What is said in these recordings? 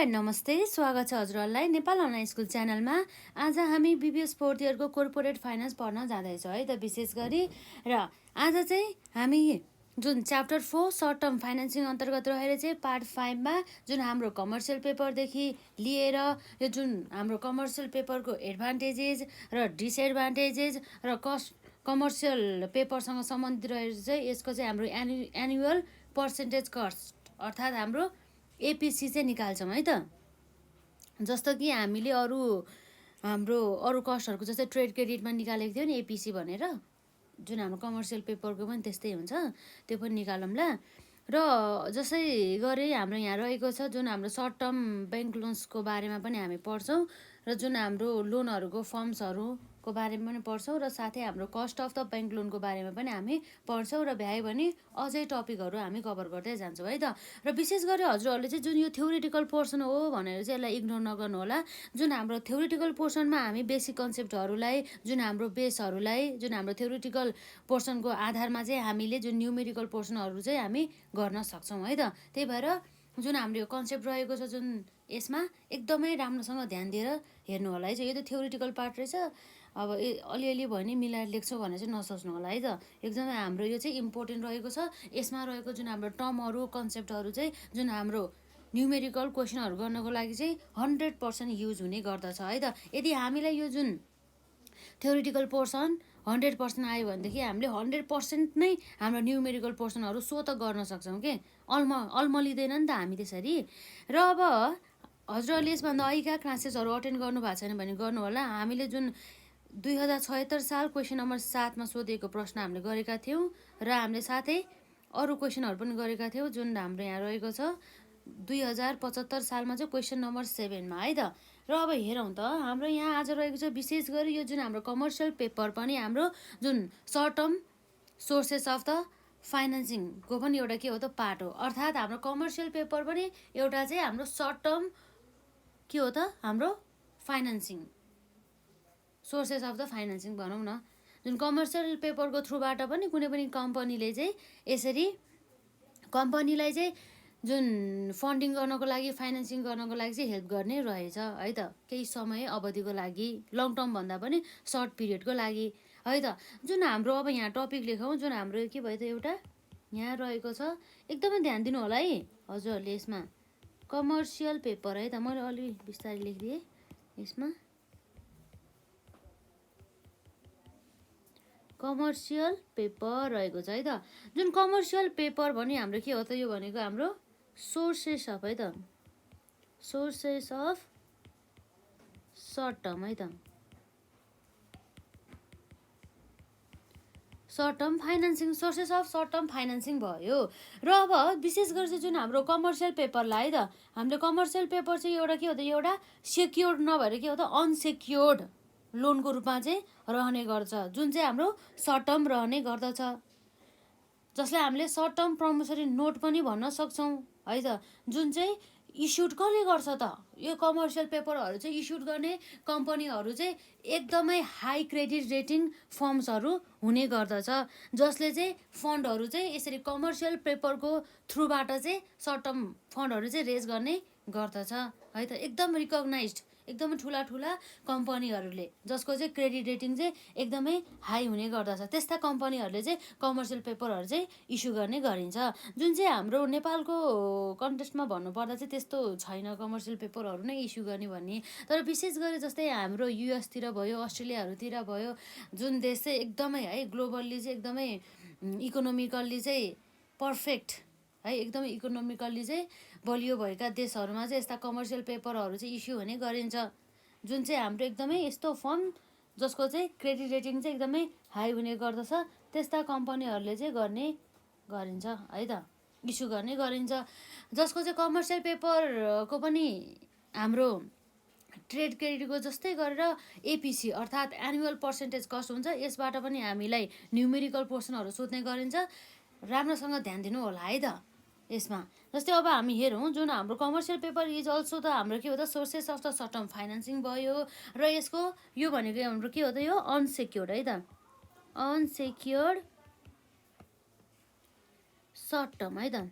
And नमस्ते, स्वागत छ हजुरहरूलाई नेपाल अनलाइन स्कुल च्यानलमा। आज हामी बिबिएस फोर्थ इयरको कोर्पोरेट फाइनेन्स पढ्न जाँदैछौँ है त विशेष गरी। र आज चाहिँ हामी जुन च्याप्टर 4 सर्ट टर्म फाइनेन्सिङ अन्तर्गत रहेर चाहिँ पार्ट 5मा जुन हाम्रो कमर्सियल पेपरदेखि लिएर यो जुन हाम्रो कमर्सियल पेपरको एडभान्टेजेस र डिसएडभान्टेजेस र कमर्सियल पेपरसँग सम्बन्धित रहेर चाहिँ यसको चाहिँ हाम्रो एनुअल पर्सेन्टेज कस्ट अर्थात् हाम्रो एपिसी चाहिँ निकाल्छौँ है त। जस्तो कि हामीले हाम्रो अरू कस्टहरूको जस्तै ट्रेड क्रेडिटमा निकालेको थियो नि एपिसी भनेर, जुन हाम्रो कमर्सियल पेपरको पनि त्यस्तै हुन्छ, त्यो पनि निकालौँला। र जसै गरी हाम्रो यहाँ रहेको छ जुन हाम्रो सर्ट टर्म ब्याङ्क लोन्सको बारेमा पनि हामी पढ्छौँ र जुन हाम्रो लोनहरूको फर्म्सहरूको बारेमा पनि पढ्छौँ र साथै हाम्रो कस्ट अफ द ब्याङ्क लोनको बारेमा पनि हामी पढ्छौँ र भ्यायो भने अझै टपिकहरू हामी कभर गर्दै जान्छौँ है त। र विशेष गरी हजुरहरूले चाहिँ जुन यो थ्योरिटिकल पोर्सन हो भनेर चाहिँ यसलाई इग्नोर नगर्नु होला। जुन हाम्रो थ्योरिटिकल पोर्सनमा हामी बेसिक कन्सेप्टहरूलाई, जुन हाम्रो बेसहरूलाई, जुन हाम्रो थ्योरिटिकल पोर्सनको आधारमा चाहिँ हामीले जुन न्युमेरिकल पोर्सनहरू चाहिँ हामी गर्न सक्छौँ है त। त्यही भएर जुन हाम्रो यो कन्सेप्ट रहेको छ जुन यसमा एकदमै राम्रोसँग ध्यान दिएर हेर्नु होला है। यो त थ्योरिटिकल पार्ट रहेछ, अब अलिअलि भयो नि मिलाएर लेख्छौँ भनेर चाहिँ नसोच्नु होला है त। एकदमै हाम्रो यो चाहिँ इम्पोर्टेन्ट रहेको छ। यसमा रहेको जुन हाम्रो टर्महरू कन्सेप्टहरू चाहिँ जुन हाम्रो न्युमेरिकल क्वेसनहरू गर्नको लागि चाहिँ 100% युज हुने गर्दछ है त। यदि हामीलाई यो जुन थ्योरिटिकल पोर्सन 100% आयो भनेदेखि हामीले 100% नै हाम्रो न्युमेरिकल पोर्सनहरू सो त गर्न सक्छौँ कि अल्मलिँदैन नि त हामी त्यसरी। र अब हजुरहरूले यसभन्दा अहिलेका क्लासेसहरू अटेन्ड गर्नु भएको छैन भने गर्नु होला। हामीले जुन 2076 साल क्वेसन नम्बर 7मा सोधिएको प्रश्न हामीले गरेका थियौँ र हामीले साथै अरू क्वेसनहरू पनि गरेका थियौँ जुन हाम्रो यहाँ रहेको छ 2075 सालमा चाहिँ क्वेसन नम्बर 7मा है त। र अब हेरौँ त हाम्रो यहाँ आज रहेको छ विशेष गरी यो जुन हाम्रो कमर्सियल पेपर पनि हाम्रो जुन short term sources of the फाइनेन्सिङको पनि एउटा के हो त पार्ट हो। अर्थात् हाम्रो कमर्सियल पेपर पनि एउटा चाहिँ हाम्रो सर्ट टर्म के हो त हाम्रो financing sources of the financing भनौँ न। जुन कमर्सियल पेपरको थ्रुबाट पनि कुनै पनि कम्पनीले चाहिँ यसरी कम्पनीलाई चाहिँ जुन फन्डिङ गर्नको लागि फाइनेन्सिङ गर्नको लागि चाहिँ हेल्प गर्ने रहेछ है त, केही समय अवधिको लागि, लङ टर्म भन्दा पनि सर्ट पिरियडको लागि है त। जुन हाम्रो अब यहाँ टपिक लेखौँ, जुन हाम्रो के भयो त एउटा यहाँ रहेको छ, एकदमै ध्यान दिनु होला है हजुरहरूले यसमा। कमर्सियल पेपर है त, मैले अलि बिस्तारै लेखिदिएँ यसमा। कमर्सियल पेपर रहेको छ है त। जुन कमर्सियल पेपर भने हाम्रो के हो त, यो भनेको हाम्रो सोर्सेस अफ है त, सोर्सेस अफ सर्ट टर्म है त, short term financing, sources of short term financing भयो। र अब विशेष गरी चाहिँ जुन हाम्रो कमर्सियल पेपरलाई है त, हामीले कमर्सियल पेपर चाहिँ एउटा के हो त, एउटा सेक्योर्ड नभएर के हो त अनसेक्योर्ड लोनको रूपमा चाहिँ रहने गर्छ, जुन चाहिँ हाम्रो सर्ट टर्म रहने गर्दछ, जसलाई हामीले सर्ट टर्म प्रमिसरी नोट पनि भन्न सक्छौँ है त। जुन चाहिँ इस्युड कसले गर्छ त, यो कमर्सियल पेपरहरू चाहिँ इस्युड गर्ने कम्पनीहरू चाहिँ एकदमै हाई क्रेडिट रेटिङ फर्म्सहरू हुने गर्दछ, जसले चाहिँ फन्डहरू चाहिँ यसरी कमर्सियल पेपरको थ्रुबाट चाहिँ सर्ट टर्म फन्डहरू चाहिँ रेज गर्ने गर्दछ है त। एकदम रिकगनाइज्ड एकदमै ठुला ठुला कम्पनीहरूले जसको चाहिँ क्रेडिट रेटिङ चाहिँ एकदमै हाई हुने गर्दछ, त्यस्ता कम्पनीहरूले चाहिँ कमर्सियल पेपरहरू चाहिँ इस्यु गर्ने गरिन्छ। जुन चाहिँ हाम्रो नेपालको कन्टेक्स्टमा भन्नुपर्दा चाहिँ त्यस्तो छैन कमर्सियल पेपरहरू नै इस्यु गर्ने भन्ने। तर विशेष गरी जस्तै हाम्रो युएसतिर भयो, अस्ट्रेलियाहरूतिर भयो, जुन देश चाहिँ एकदमै है ग्लोबल्ली चाहिँ एकदमै इकोनोमिकल्ली चाहिँ पर्फेक्ट है, एकदमै इकोनोमिकल्ली चाहिँ बलियो भएका देशहरूमा चाहिँ यस्ता कमर्सियल पेपरहरू चाहिँ इस्यु हुने गरिन्छ, जुन चाहिँ हाम्रो एकदमै यस्तो फर्म जसको चाहिँ क्रेडिट रेटिङ चाहिँ एकदमै हाई हुने गर्दछ, त्यस्ता कम्पनीहरूले चाहिँ गर्ने गरिन्छ है त, इस्यु गर्ने गरिन्छ। जसको चाहिँ कमर्सियल पेपरको पनि हाम्रो ट्रेड क्रेडिटको जस्तै गरेर एपिसी अर्थात् एनुअल पर्सेन्टेज कस्ट हुन्छ, यसबाट पनि हामीलाई न्युमेरिकल पोर्सनहरू सोध्ने गरिन्छ। राम्रोसँग ध्यान दिनु होला है त यसमा। जस्तै अब हामी हेरौँ, जुन हाम्रो कमर्सियल पेपर इज अल्सो त हाम्रो के हो त sources of the short term financing भयो, र यसको यो भनेको हाम्रो के हो त यो अनसेक्योर्ड है त, अनसेक्योर्ड सर्ट टर्म है त।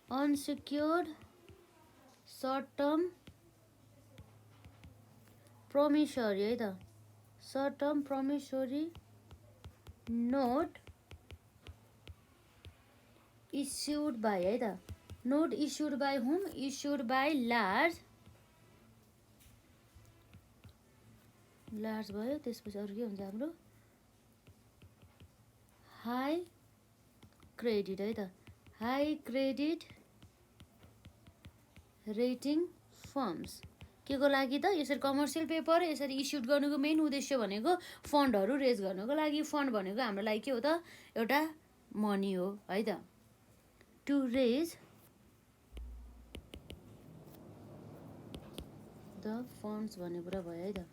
अनसिक्योर्ड सर्ट टर्म प्रोमिसरी है त, short term promissory note issued by है त, नोट इस्युड बाई हुम, इस्युड बाई लार्ज भयो। त्यसपछि अरू के हुन्छ हाम्रो हाई क्रेडिट है त, हाई क्रेडिट रेटिङ फर्म्स के को लागि त, यसरी कमर्सियल पेपर यसरी इस्युड गर्नुको मेन उद्देश्य भनेको फन्डहरू रेज गर्नुको लागि। फन्ड भनेको हाम्रो लागि के हो त, एउटा मनी हो है त। टु रेज द फन्ड्स भन्ने कुरा भयो है त।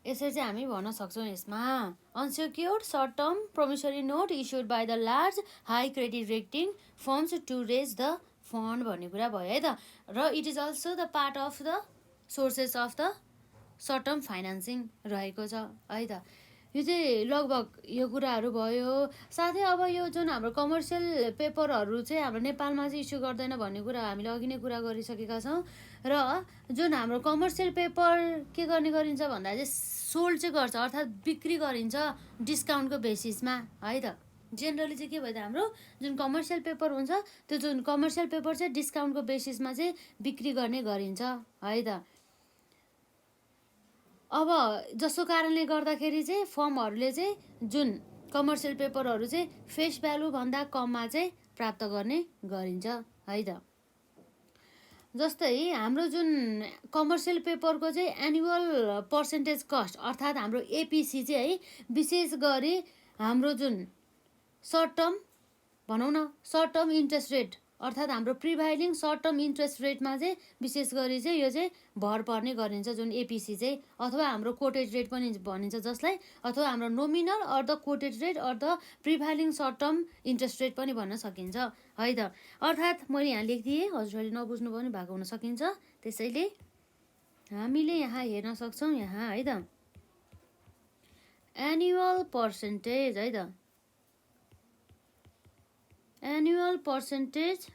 यसरी चाहिँ हामी भन्न सक्छौँ यसमा unsecured short term promissory note issued by the large high credit rating firms to raise the fund भन्ने कुरा भयो है त। र it is also the part of the sources of the short term financing रहेको छ है त। यो चाहिँ लगभग यो कुराहरू भयो। साथै अब यो जुन हाम्रो कमर्सियल पेपरहरू चाहिँ हाम्रो नेपालमा चाहिँ इस्यु गर्दैन भन्ने कुरा हामीले अघि नै कुरा गरिसकेका छौँ। र जुन हाम्रो कमर्सियल पेपर के गर्ने गरिन्छ भन्दा चाहिँ सोल्ड चाहिँ गर्छ, अर्थात् बिक्री गरिन्छ डिस्काउन्टको बेसिसमा है त। जेनरली चाहिँ के भयो त, हाम्रो जुन कमर्सियल पेपर हुन्छ त्यो जुन कमर्सियल पेपर चाहिँ डिस्काउन्टको बेसिसमा चाहिँ बिक्री गर्ने गरिन्छ है त। अब जसको कारणले गर्दाखेरि चाहिँ फर्महरूले चाहिँ जुन कमर्सियल पेपरहरू चाहिँ फेस भ्यालुभन्दा कममा चाहिँ प्राप्त गर्ने गरिन्छ है त। जस्तै हाम्रो जुन कमर्सियल पेपरको चाहिँ एनुअल पर्सेन्टेज कस्ट अर्थात् हाम्रो एपिसी चाहिँ है विशेष गरी हाम्रो जुन सर्ट टर्म भनौँ न, सर्ट टर्म इन्ट्रेस्ट रेट अर्थात् हाम्रो प्रिभाइलिङ सर्ट टर्म इन्ट्रेस्ट रेटमा चाहिँ विशेष गरी चाहिँ यो चाहिँ भर पर्ने गरिन्छ जुन एपिसी चाहिँ, अथवा हाम्रो कोटेड रेट पनि भनिन्छ जसलाई, अथवा हाम्रो nominal or the quoted rate or the prevailing short term interest rate पनि भन्न सकिन्छ है त। अर्थात् मैले यहाँ लेखिदिएँ, हजुरहरूले नबुझ्नु पनि भएको हुन सकिन्छ। त्यसैले हामीले यहाँ हेर्न सक्छौँ यहाँ है त एनुअल पर्सेन्टेज है त, annual percentage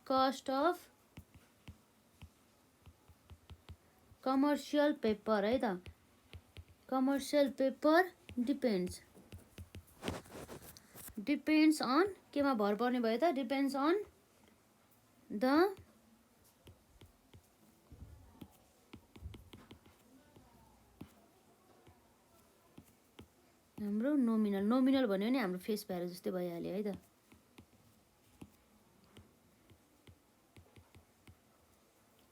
cost of commercial paper है त। कमर्सियल पेपर डिपेन्ड्स अन केमा भर पर्ने भयो त, डिपेन्ड्स अन द हाम्रो नोमिनल भन्यो भने हाम्रो फेस भ्यालु जस्तै भइहाल्यो है त।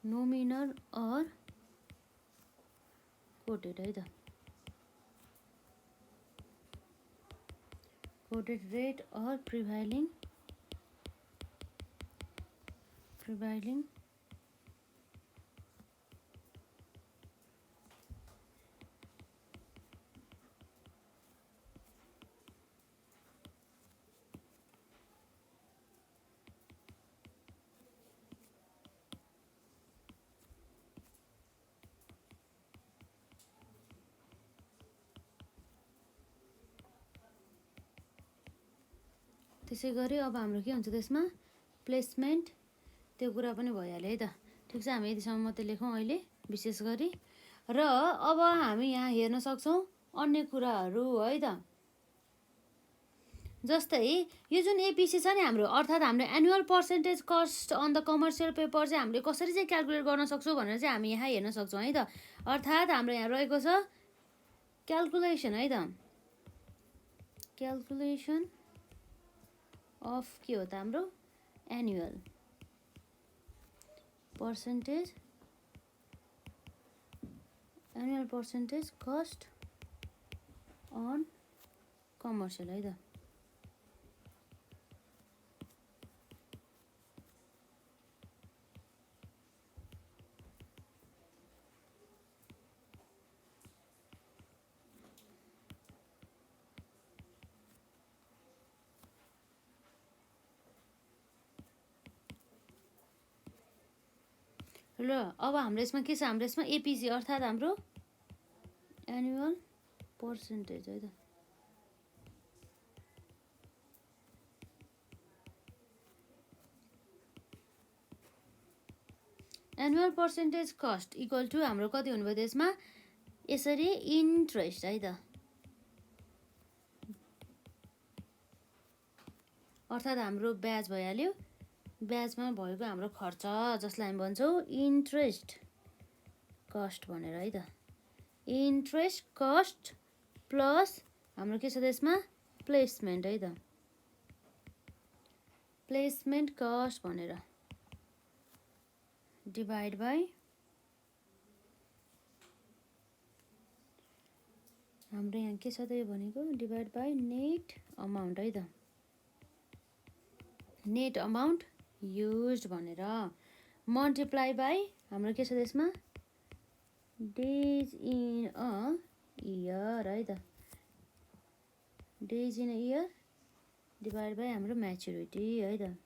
नोमिनल अर कोटेड है त, कोटेड रेट अर प्रिभाइलिङ त्यसै गरी अब हाम्रो के हुन्छ त्यसमा प्लेसमेन्ट त्यो कुरा पनि भइहाल्यो है त। ठिक छ, हामी यतिसम्म मात्रै लेखौँ अहिले विशेष गरी। र अब हामी यहाँ हेर्न सक्छौँ अन्य कुराहरू है त। जस्तै यो जुन एपिसी छ नि हाम्रो, अर्थात् हाम्रो annual percentage cost on the commercial paper चाहिँ हामीले कसरी चाहिँ क्यालकुलेट गर्न सक्छौँ भनेर चाहिँ हामी यहाँ हेर्न सक्छौँ है त। अर्थात् हाम्रो यहाँ रहेको छ क्यालकुलेसन है त, क्यालकुलेसन अफ के हो त हाम्रो annual percentage cost on commercial है त। ल अब हाम्रो यसमा के छ, हाम्रो यसमा एपिसी अर्थात् हाम्रो एनुअल पर्सेन्टेज है त। Annual percentage cost equal to हाम्रो कति हुनुभयो त्यसमा यसरी इन्ट्रेस्ट है त, अर्थात् हाम्रो ब्याज भइहाल्यो। ब्याजमा भएको हाम्रो खर्च जसलाई हामी भन्छौँ इन्ट्रेस्ट कस्ट भनेर है त। इन्ट्रेस्ट कस्ट प्लस हाम्रो के छ त्यसमा प्लेसमेन्ट है त, प्लेसमेन्ट कस्ट भनेर डिभाइड बाई हाम्रो यहाँ के छ त यो भनेको डिभाइड बाई नेट अमाउन्ट है त, नेट अमाउन्ट युज्ड भनेर मल्टिप्लाई बाई हाम्रो के छ त्यसमा डेज इन अ इयर है त, days in a year divide by हाम्रो म्याचुरिटी है त।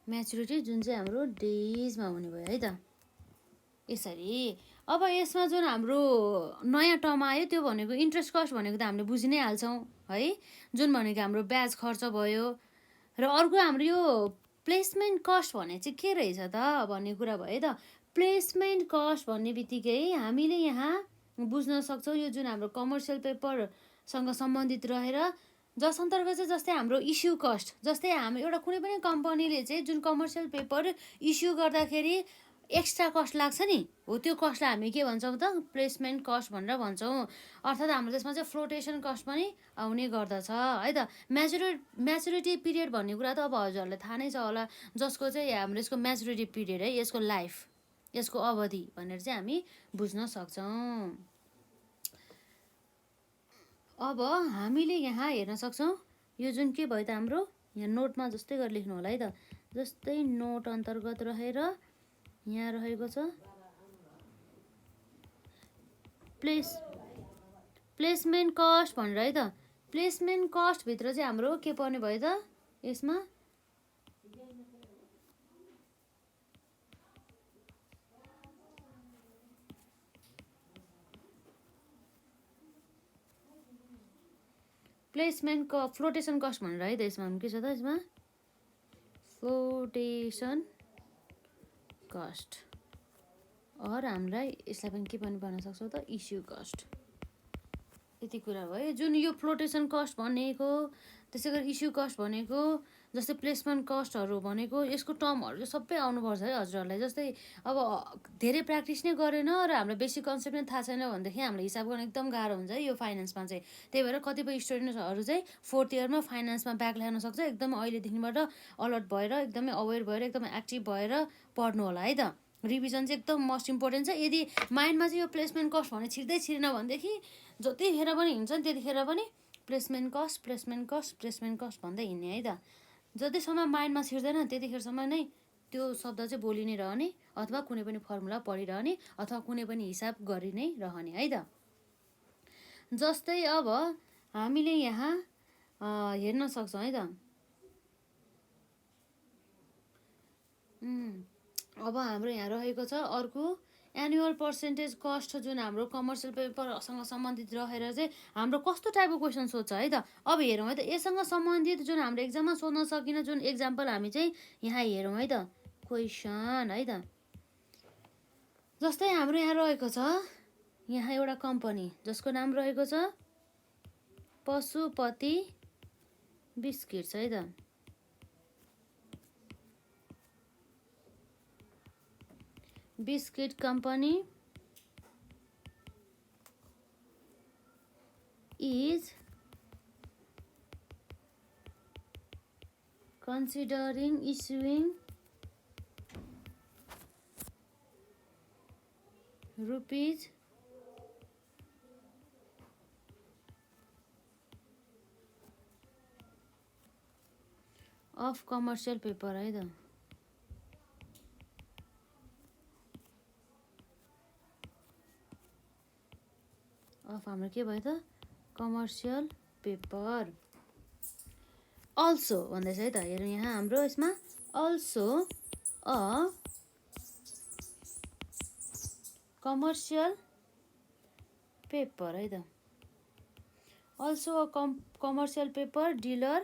म्याचुरिटी जुन चाहिँ हाम्रो डेजमा हुने भयो है त। यसरी अब यसमा जुन हाम्रो नयाँ टर्म आयो त्यो भनेको इन्ट्रेस्ट कस्ट भनेको त हामीले बुझि नै हाल्छौँ है, जुन भनेको हाम्रो ब्याज खर्च भयो। र अर्को हाम्रो यो प्लेसमेन्ट कस्ट भने चाहिँ के रहेछ त भन्ने कुरा भयो है त। प्लेसमेन्ट कस्ट भन्ने बित्तिकै हामीले यहाँ बुझ्न सक्छौँ यो जुन हाम्रो कमर्सियल पेपरसँग सम्बन्धित रहेर जस अन्तर्गत चाहिँ जस्तै हाम्रो इस्यु कस्ट, जस्तै हाम्रो एउटा कुनै पनि कम्पनीले चाहिँ जुन कमर्सियल पेपर इस्यु गर्दाखेरि एक्स्ट्रा कस्ट लाग्छ नि, हो त्यो कस्टलाई हामी के भन्छौँ त प्लेसमेन्ट कस्ट भनेर भन्छौँ। अर्थात् हाम्रो त्यसमा चाहिँ फ्लोटेसन कस्ट पनि आउने गर्दछ है त। म्याचुरिटी पिरियड भन्ने कुरा त अब हजुरहरूलाई थाहा नै छ होला, जसको चाहिँ हाम्रो यसको म्याचुरिटी पिरियड है, यसको लाइफ, यसको अवधि भनेर चाहिँ हामी बुझ्न सक्छौँ। अब हामीले यहाँ हेर्न सक्छौँ यो जुन के भयो त हाम्रो यहाँ नोटमा जस्तै गरेर लेख्नु होला है त। जस्तै नोट अन्तर्गत रहेर यहाँ रहेको छ प्लेसमेन्ट कस्ट भनेर है त। प्लेसमेन्ट कस्टभित्र चाहिँ हाम्रो के पर्ने भयो त यसमा प्लेसमेन्ट फ्लोटेसन कस्ट भनेर है त। यसमा के छ त यसमा फ्लोटेसन कस्ट अर हामीलाई यसलाई पनि के पनि भन्न सक्छौँ त इस्यु कस्ट। यति कुरा भयो। जुन यो फ्लोटेसन कस्ट भनेको त्यसै गरी इस्यु कस्ट भनेको जस्तै प्लेसमेन्ट कस्टहरू भनेको यसको टर्महरू चाहिँ सबै आउनुपर्छ है हजुरहरूलाई। जस्तै अब धेरै प्र्याक्टिस नै गरेन र हाम्रो बेसिक कन्सेप्ट नै थाहा छैन भनेदेखि हामीले हिसाब गर्न एकदम गाह्रो हुन्छ है यो फाइनेन्समा चाहिँ। त्यही भएर कतिपय स्टुडेन्ट्सहरू चाहिँ फोर्थ इयरमा फाइनेन्समा ब्याक ल्याउन सक्छ। एकदमै अहिलेदेखिबाट अलर्ट भएर एकदमै अवेर भएर एकदमै एक्टिभ भएर पढ्नु होला है त। रिभिजन चाहिँ एकदम मोस्ट इम्पोर्टेन्ट छ। यदि माइन्डमा चाहिँ यो प्लेसमेन्ट कस्ट भने छिर्दै छिरेन भनेदेखि जतिखेर पनि हिँड्छ नि त्यतिखेर पनि प्लेसमेन्ट कस्ट भन्दै हिँड्ने है त। जतिसम्म माइन्डमा छिर्दैन त्यतिखेरसम्म नै त्यो शब्द चाहिँ बोलि नै रहने, अथवा कुनै पनि फर्मुला पढिरहने, अथवा कुनै पनि हिसाब गरि नै रहने है त। जस्तै अब हामीले यहाँ हेर्न सक्छौँ है त। अब हाम्रो यहाँ रहेको छ अर्को एनुअल पर्सेन्टेज कस्ट जुन हाम्रो कमर्सियल पेपरसँग सम्बन्धित रहेर चाहिँ हाम्रो कस्तो टाइपको क्वेसन सोध्छ है त। अब हेरौँ है त यससँग सम्बन्धित जुन हाम्रो एक्जाममा सोध्न सकिने जुन एक्जाम्पल हामी चाहिँ यहाँ हेरौँ है त क्वेसन है त। जस्तै हाम्रो यहाँ रहेको छ यहाँ एउटा कम्पनी जसको नाम रहेको छ पशुपति बिस्किट्स है त। Biscuit company is considering issuing rupees of commercial paper है त। अफ हाम्रो के भयो त कमर्सियल पेपर अल्सो भन्दैछ है त। हेरौँ यहाँ हाम्रो यसमा अल्सो अ कमर्सियल पेपर है त। Also a commercial paper dealer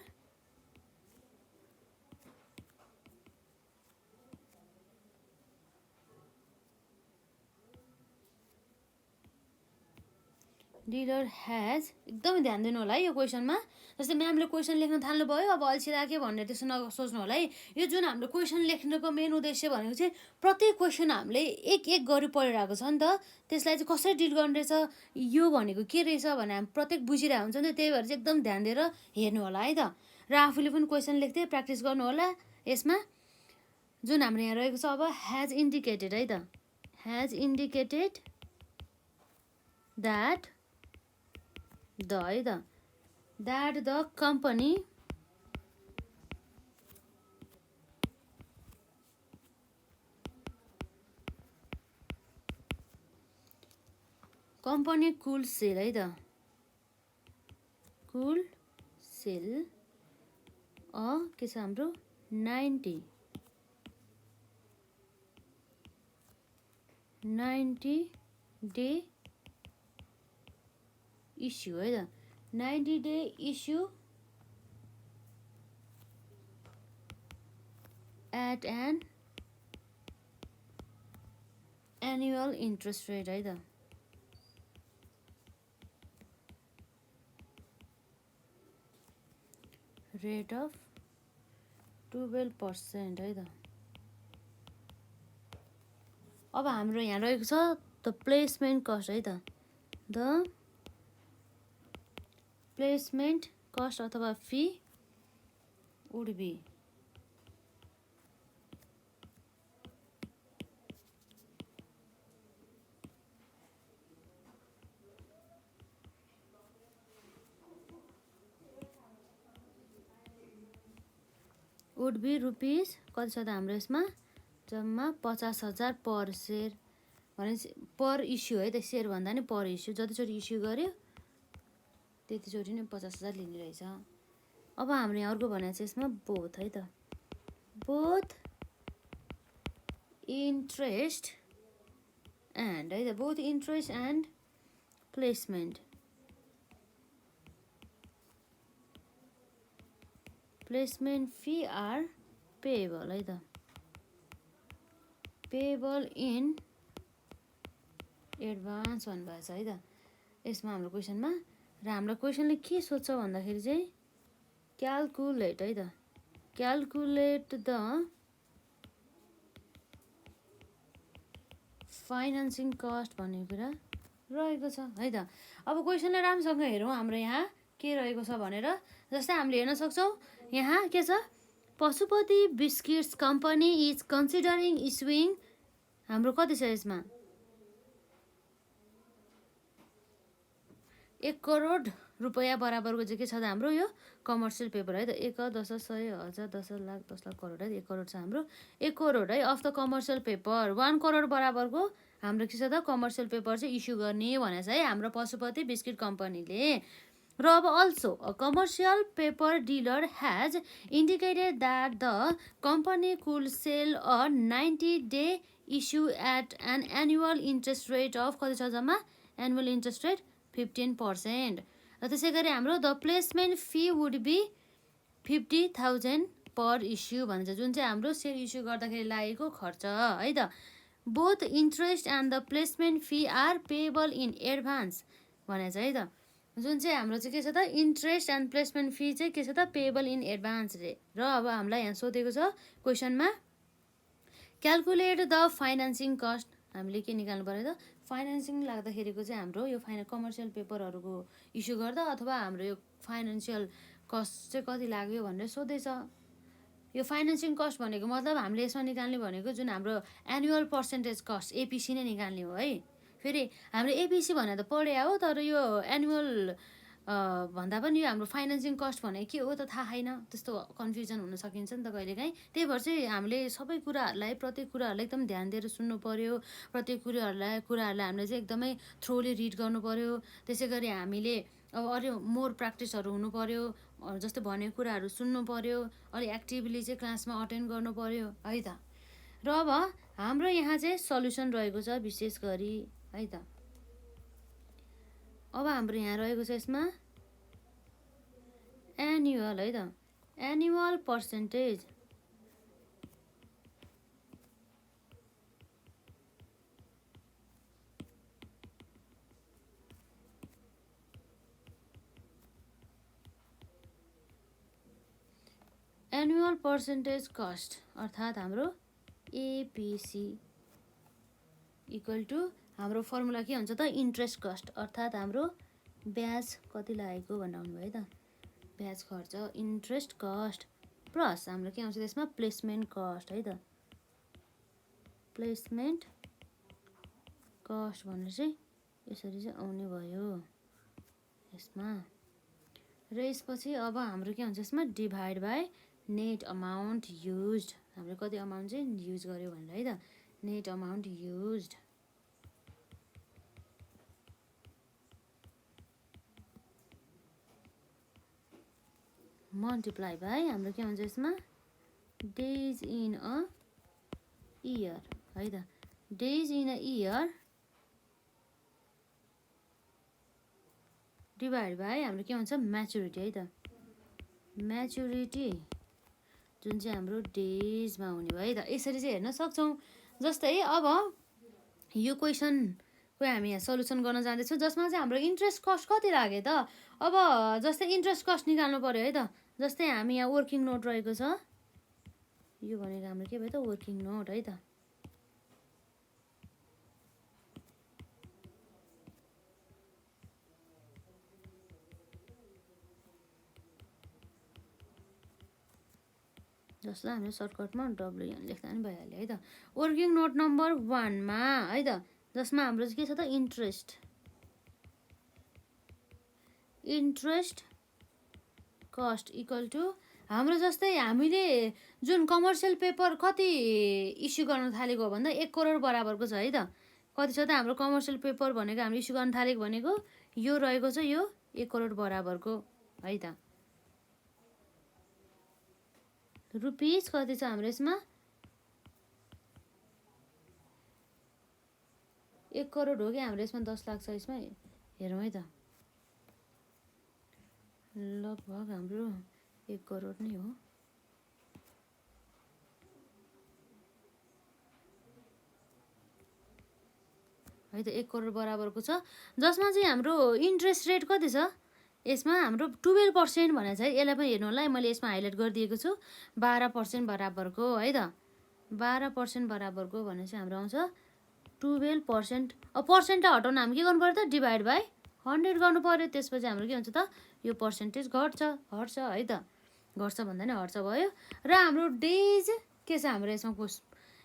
has एकदमै ध्यान दिनु होला है यो क्वेसनमा। जस्तै म्यामले क्वेसन लेख्न थाल्नुभयो, अब अल्छी लाग्यो भनेर त्यसो नसोच्नु होला है। यो जुन हाम्रो क्वेसन लेख्नुको मेन उद्देश्य भनेको चाहिँ प्रत्येक क्वेसन हामीले एक एक गरी पढिरहेको छ नि त, त्यसलाई चाहिँ कसरी डिल गर्ने रहेछ, यो भनेको के रहेछ भने हामी प्रत्येक बुझिरहेको हुन्छ नि त। त्यही भएर चाहिँ एकदम ध्यान दिएर हेर्नु होला है त। र आफूले पनि क्वेसन लेख्दै प्र्याक्टिस गर्नु होला यसमा। जुन हाम्रो यहाँ रहेको छ अब ह्याज इन्डिकेटेड है त, ह्याज इन्डिकेटेड द्याट द है त, that the company could sell है त, कुल सेल के छ हाम्रो 90 डे इस्यु है त, 90 day issue at an annual interest rate है त, रेट अफ 12% है त। अब हाम्रो यहाँ रहेको छ द प्लेसमेन्ट कस्ट है त, द प्लेसमेन्ट कस्ट अथवा फी वुड बी रुपिस कति छ त हाम्रो यसमा जम्मा 50,000 पर सेयर भनेपछि पर इस्यु है त, सेयर भन्दा नि पर इस्यु, जतिचोटि इस्यु गर्यो त्यतिचोटि नै 50,000 लिने रहेछ। अब हाम्रो यहाँ अर्को भनेको छ यसमा बोथ है त, बोथ इन्ट्रेस्ट एन्ड है त, both interest and placement fee are payable है त, पेएबल इन एडभान्स भन्नुभएको छ है त यसमा हाम्रो क्वेसनमा। र हाम्रो क्वेसनले के सोध्छ भन्दाखेरि चाहिँ क्यालकुलेट है त, क्यालकुलेट द फाइनेन्सिङ कस्ट भन्ने कुरा रहेको छ है त। अब क्वेसनलाई राम्रोसँग हेरौँ हाम्रो यहाँ के रहेको छ भनेर। जस्तै हामीले हेर्न सक्छौँ यहाँ के छ, Pashupati biscuits company is considering issuing, हाम्रो कति छ यसमा 1 करोड रुपियाँ बराबरको चाहिँ के छ त हाम्रो यो कमर्सियल पेपर है त, 1 10 100 1000 10 लाख 10 लाख करोड है, 1 करोड छ हाम्रो, 1 करोड है of the commercial paper, 1 crore बराबरको हाम्रो के छ त कमर्सियल पेपर चाहिँ इस्यु गर्ने भनेको छ है हाम्रो पशुपति बिस्किट कम्पनीले। र अब also a commercial paper dealer has indicated that the company could sell a 90 day issue at an annual interest rate of कति छ जम्मा एनुअल इन्ट्रेस्ट रेट 15%। र त्यसै गरी हाम्रो the placement fee would be 50,000 per issue भन्छ, जुन चाहिँ हाम्रो सेयर इस्यु गर्दाखेरि लागेको खर्च है त। Both interest and the placement fee are payable in advance भनेको छ है त, जुन चाहिँ हाम्रो चाहिँ के छ त इन्ट्रेस्ट एन्ड प्लेसमेन्ट फी चाहिँ के छ त पेएबल इन एडभान्स रे। र अब हामीलाई यहाँ सोधेको छ क्वेसनमा क्यालकुलेट द फाइनेन्सिङ कस्ट, हामीले के निकाल्नु पर्यो त फाइनेन्सिङ लाग्दाखेरिको चाहिँ हाम्रो यो कमर्सियल पेपरहरूको इस्यु गर्दा अथवा हाम्रो यो फाइनेन्सियल कस्ट चाहिँ कति लाग्यो भनेर सोधेछ। यो फाइनेन्सिङ कस्ट भनेको मतलब हामीले यसमा निकाल्ने भनेको जुन हाम्रो एनुअल पर्सेन्टेज कस्ट एपिसी नै निकाल्ने हो है। फेरि हाम्रो एपिसी भनेर त पढे हो, तर यो एनुअल भन्दा पनि यो हाम्रो फाइनेन्सिङ कस्ट भनेको के हो त थाहा छैन, त्यस्तो कन्फ्युजन हुन सकिन्छ नि त कहिलेकाहीँ। त्यही भएर चाहिँ हामीले सबै कुराहरूलाई प्रत्येक कुराहरूलाई एकदम ध्यान दिएर सुन्नु पर्यो, प्रत्येक कुराहरूलाई हामीले चाहिँ एकदमै थ्रोली रिड गर्नु पर्यो। त्यसै गरी हामीले अब अरू मोर प्र्याक्टिसहरू हुनु पर्यो, जस्तो भनेको कुराहरू सुन्नु पर्यो, अलिक एक्टिभली चाहिँ क्लासमा अटेन्ड गर्नु पर्यो है त। र अब हाम्रो यहाँ चाहिँ सल्युसन रहेको छ विशेष गरी है त। अब हाम्रो यहाँ रहेको छ यसमा एनुअल है त, annual percentage annual percentage cost अर्थात् हाम्रो एपिसी इक्वल टु हाम्रो फर्मुला के हुन्छ त इन्ट्रेस्ट कस्ट अर्थात् हाम्रो ब्याज कति लागेको भनेर आउनुभयो है त, ब्याज खर्च इन्ट्रेस्ट कस्ट प्लस हाम्रो के आउँछ त्यसमा प्लेसमेन्ट कस्ट है त, प्लेसमेन्ट कस्ट भनेर चाहिँ यसरी चाहिँ आउने भयो यसमा। र यसपछि अब हाम्रो के हुन्छ यसमा divide by net amount used, हामीले कति अमाउन्ट चाहिँ युज गर्यो भनेर है त, net amount used multiply by हाम्रो के हुन्छ यसमा डेज इन अ इयर है त, days in a year divide by हाम्रो के हुन्छ म्याचुरिटी है त, म्याचुरिटी जुन चाहिँ हाम्रो डेजमा हुने भयो है त। यसरी चाहिँ हेर्न सक्छौँ। जस्तै अब यो क्वेसनको हामी यहाँ सल्युसन गर्न जाँदैछौँ जसमा चाहिँ हाम्रो इन्ट्रेस्ट कस्ट कति लाग्यो त। अब जस्तै इन्ट्रेस्ट कस्ट निकाल्नु पर्यो है त। जस्तै हामी यहाँ वर्किङ नोट रहेको छ, यो भनेको हाम्रो के भयो त वर्किङ नोट है त। जसलाई हामीले सर्टकटमा डब्लुएन लेख्दा पनि भइहाल्यो है त। वर्किङ नोट नम्बर 1 मा है त, जसमा हाम्रो के छ त इन्ट्रेस्ट कस्ट इक्वल टु हाम्रो जस्तै हामीले जुन कमर्सियल पेपर कति इस्यु गर्न थालेको भन्दा 1 करोड बराबरको छ है त। कति छ त हाम्रो कमर्सियल पेपर भनेको हामीले इस्यु गर्न थालेको भनेको यो रहेको छ, यो 1 करोड बराबरको है त। रुपिस कति छ हाम्रो यसमा 1 करोड हो कि हाम्रो यसमा 10 लाख छ यसमा, हेरौँ है त। लगभग हाम्रो 1 करोड नै हो। है त 1 करोड बराबरको छ, जसमा चाहिँ हाम्रो इन्ट्रेस्ट रेट कति छ यसमा हाम्रो 12% भनेको छ है। यसलाई पनि हेर्नु होला है, मैले यसमा हाइलाइट गरिदिएको छु 12% बराबरको है त। 12% बराबरको भने चाहिँ हाम्रो आउँछ 12%। अब पर्सेन्टलाई हटाउन हामी के गर्नु पर्यो त डिभाइड बाई 100 गर्नु पर्यो। त्यसपछि हाम्रो के हुन्छ त यो पर्सेन्टेज हट्छ है त, घट्छ भन्दा नि हट्छ भयो। र हाम्रो डेज के छ हाम्रो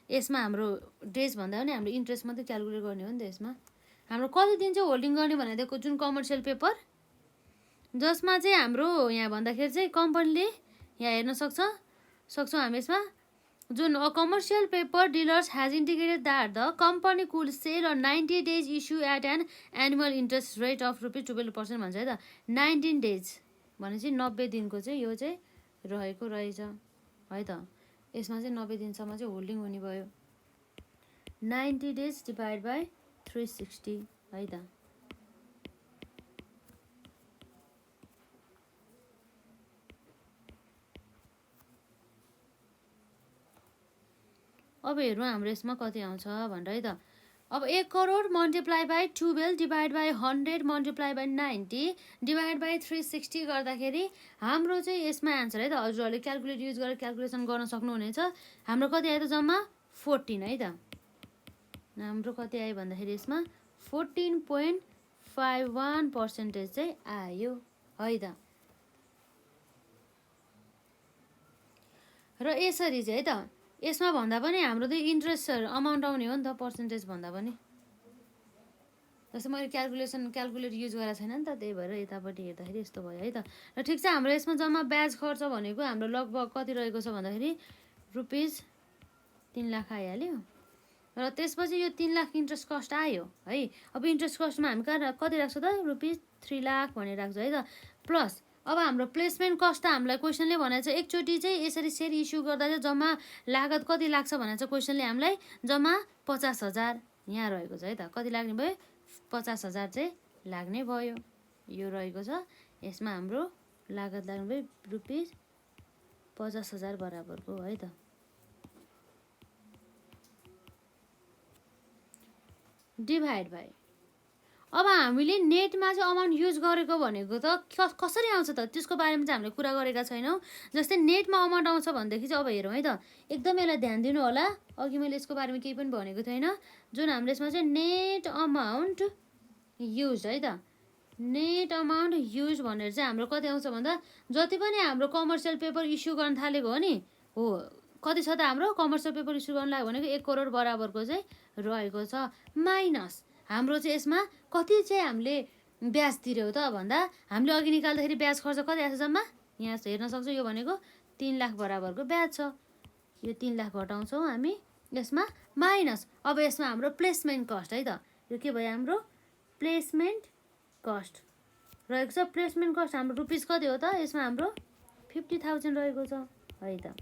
यसमा हाम्रो डेज भन्दा पनि हाम्रो इन्ट्रेस्ट मात्रै क्यालकुलेट गर्ने हो नि त। यसमा हाम्रो कति दिन चाहिँ होल्डिङ गर्ने भनेर दिएको जुन कमर्सियल पेपर, जसमा चाहिँ हाम्रो यहाँ भन्दाखेरि चाहिँ कम्पनीले यहाँ हेर्न सक्छौँ हामी यसमा जुन a commercial paper dealers has indicated that the company could sell a 90 days issue at an annual interest rate of ₹12% भन्छ है त। 19 days भनेपछि 90 दिनको चाहिँ यो चाहिँ रहेको रहेछ है त। यसमा चाहिँ 90 दिनसम्म चाहिँ होल्डिङ हुने भयो। 90 days डिभाइड बाई 360 है त। अब हेरौँ हाम्रो यसमा कति आउँछ भनेर है त। अब 1 crore multiply by 12 divide by 100 multiply by 90 divide by 360 गर्दाखेरि हाम्रो चाहिँ यसमा आन्सर है त। हजुरहरूले क्यालकुलेट युज गरेर क्यालकुलेसन गर्न सक्नुहुनेछ। हाम्रो कति आयो त जम्मा 14 है त। हाम्रो कति आयो भन्दाखेरि यसमा 14.51% चाहिँ आयो है त। र यसरी चाहिँ है त यसमा भन्दा पनि हाम्रो त इन्ट्रेस्ट अमाउन्ट आउने हो नि त पर्सेन्टेज भन्दा पनि। जस्तै मैले क्यालकुलेट युज गरेको छैन नि त, त्यही भएर यतापट्टि हेर्दाखेरि यस्तो भयो है त। र ठिक छ, हाम्रो यसमा जम्मा ब्याज खर्च भनेको हाम्रो लगभग कति रहेको छ भन्दाखेरि ₹3 लाख आइहाल्यो। र त्यसपछि यो 3 लाख इन्ट्रेस्ट कस्ट आयो है। अब इन्ट्रेस्ट कस्टमा हामी कति राख्छौँ त ₹3 लाख भनेर राख्छौँ है त। प्लस अब हाम्रो प्लेसमेन्ट कस्ट त हामीलाई क्वेसनले भनेको छ एकचोटि चाहिँ यसरी सेयर इस्यु गर्दा चाहिँ जम्मा लागत कति लाग्छ भनेको छ क्वेसनले हामीलाई, जम्मा 50,000 यहाँ रहेको छ है त। कति लाग्ने भयो 50,000 चाहिँ लाग्ने भयो, यो रहेको छ। यसमा हाम्रो लागत लाग्नु भयो रुपिस 50,000 बराबरको है त। डिभाइड बाई, अब हामीले नेटमा चाहिँ अमाउन्ट युज गरेको भनेको त कसरी आउँछ त त्यसको बारेमा चाहिँ हामीले कुरा गरेका छैनौँ। जस्तै नेटमा अमाउन्ट आउँछ भनेदेखि चाहिँ अब हेरौँ है त, एकदम यसलाई ध्यान दिनु होला। अघि मैले यसको बारेमा केही पनि भनेको थिएन। जुन हाम्रो यसमा चाहिँ नेट अमाउन्ट युज है त, नेट अमाउन्ट युज भनेर चाहिँ हाम्रो कति आउँछ भन्दा जति पनि हाम्रो कमर्सियल पेपर इस्यु गर्न थालेको हो नि, हो कति छ त हाम्रो कमर्सियल पेपर इस्यु गर्न लाग्यो भनेको 1 करोड बराबरको चाहिँ रहेको छ। माइनस हाम्रो चाहिँ यसमा कति चाहिँ हामीले ब्याज तिर्यौँ त भन्दा हामीले अघि निकाल्दाखेरि ब्याज खर्च कति आएको छ जम्मा, यहाँ हेर्न सक्छौँ। यो भनेको 3 लाख बराबरको ब्याज छ। यो 3 लाख घटाउँछौँ हामी यसमा, माइनस अब यसमा हाम्रो प्लेसमेन्ट कस्ट है त। यो के भयो हाम्रो प्लेसमेन्ट कस्ट रहेको छ। प्लेसमेन्ट कस्ट हाम्रो रुपिस कति हो त यसमा हाम्रो 50,000 रहेको छ है त।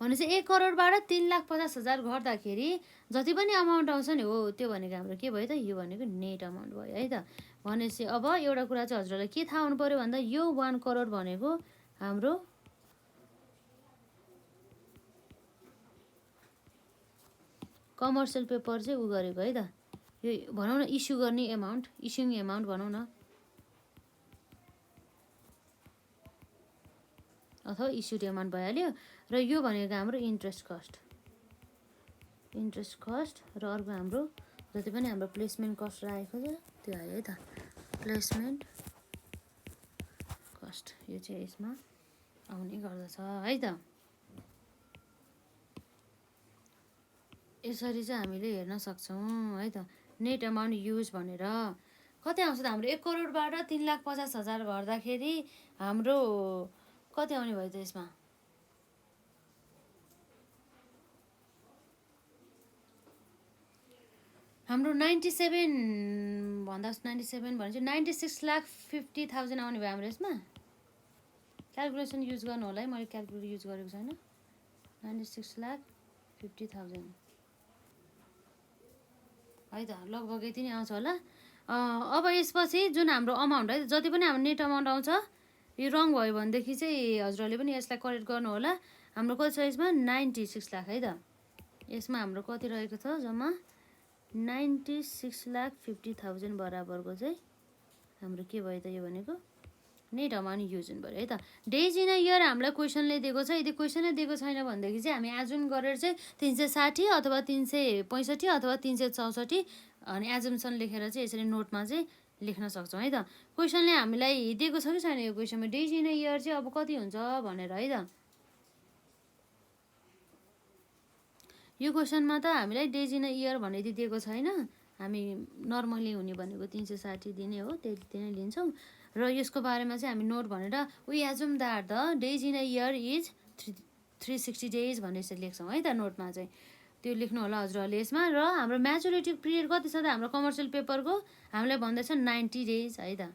भनेपछि 1 करोडबाट 3,50,000 घट्दाखेरि जति पनि अमाउन्ट आउँछ नि हो त्यो भनेको हाम्रो के भयो त, यो भनेको नेट अमाउन्ट भयो है त। भनेपछि अब एउटा कुरा चाहिँ हजुरहरूलाई के थाहा हुनु पर्यो भन्दा यो 1 करोड भनेको हाम्रो कमर्सियल पेपर चाहिँ उ गरेको है त, यो भनौँ न इस्यु गर्ने एमाउन्ट, इस्युङ एमाउन्ट भनौँ न, अथवा इस्युड एमाउन्ट भइहाल्यो। र यो भनेको हाम्रो इन्ट्रेस्ट कस्ट, इन्ट्रेस्ट कस्ट र अर्को हाम्रो जति पनि हाम्रो प्लेसमेन्ट कस्ट राखेको छ त्यो आयो है त, प्लेसमेन्ट कस्ट। यो चाहिँ यसमा आउने गर्दछ है त। यसरी चाहिँ हामीले हेर्न सक्छौँ है त। नेट अमाउन्ट युज भनेर कति आउँछ त हाम्रो 1 करोडबाट 3,50,000 घट्दाखेरि हाम्रो कति आउने भयो त यसमा, हाम्रो 97 भन्दा 97 भनेपछि 96,50,000 आउने भयो हाम्रो यसमा। क्यालकुलेसन युज गर्नु होला है, मैले क्यालकुलेटर युज गरेको छैन। 96,50,000 है त, लगभग यति नै आउँछ होला। अब यसपछि जुन हाम्रो अमाउन्ट है जति पनि हाम्रो नेट अमाउन्ट आउँछ, यो रङ भयो भनेदेखि चाहिँ हजुरहरूले पनि यसलाई करेक्ट गर्नु होला। हाम्रो कति छ यसमा 96 लाख है त। यसमा हाम्रो कति रहेको छ जम्मा 96,50,000 बराबरको चाहिँ हाम्रो के भयो त, यो भनेको नेट अमाउन्ट युज हुनु पऱ्यो है त। डेज इन अ इयर हामीलाई क्वेसनले दिएको छ। यदि क्वेसनै दिएको छैन भनेदेखि चाहिँ हामी एजुम गरेर चाहिँ 360 अथवा 365 अथवा 364 अनि एजुम्सन लेखेर चाहिँ यसरी नोटमा चाहिँ लेख्न सक्छौँ है त। क्वेसनले हामीलाई दिएको छ कि छैन यो क्वेसनमा डेज इन अ इयर चाहिँ अब कति हुन्छ भनेर है त। यो क्वेसनमा त हामीलाई डेज इन अ इयर भनेर दिएको छैन। हामी नर्मली हुने भनेको 360 दिने हो, त्यति नै लिन्छौँ। र यसको बारेमा चाहिँ हामी नोट भनेर we assume that the days in a year is 360 days भनेर चाहिँ लेख्छौँ है त नोटमा चाहिँ। त्यो लेख्नु होला हजुरहरूले यसमा। र हाम्रो म्याचुरिटी पिरियड कति छ त हाम्रो कमर्सियल पेपरको, हामीलाई भन्दैछ 90 डेज है त।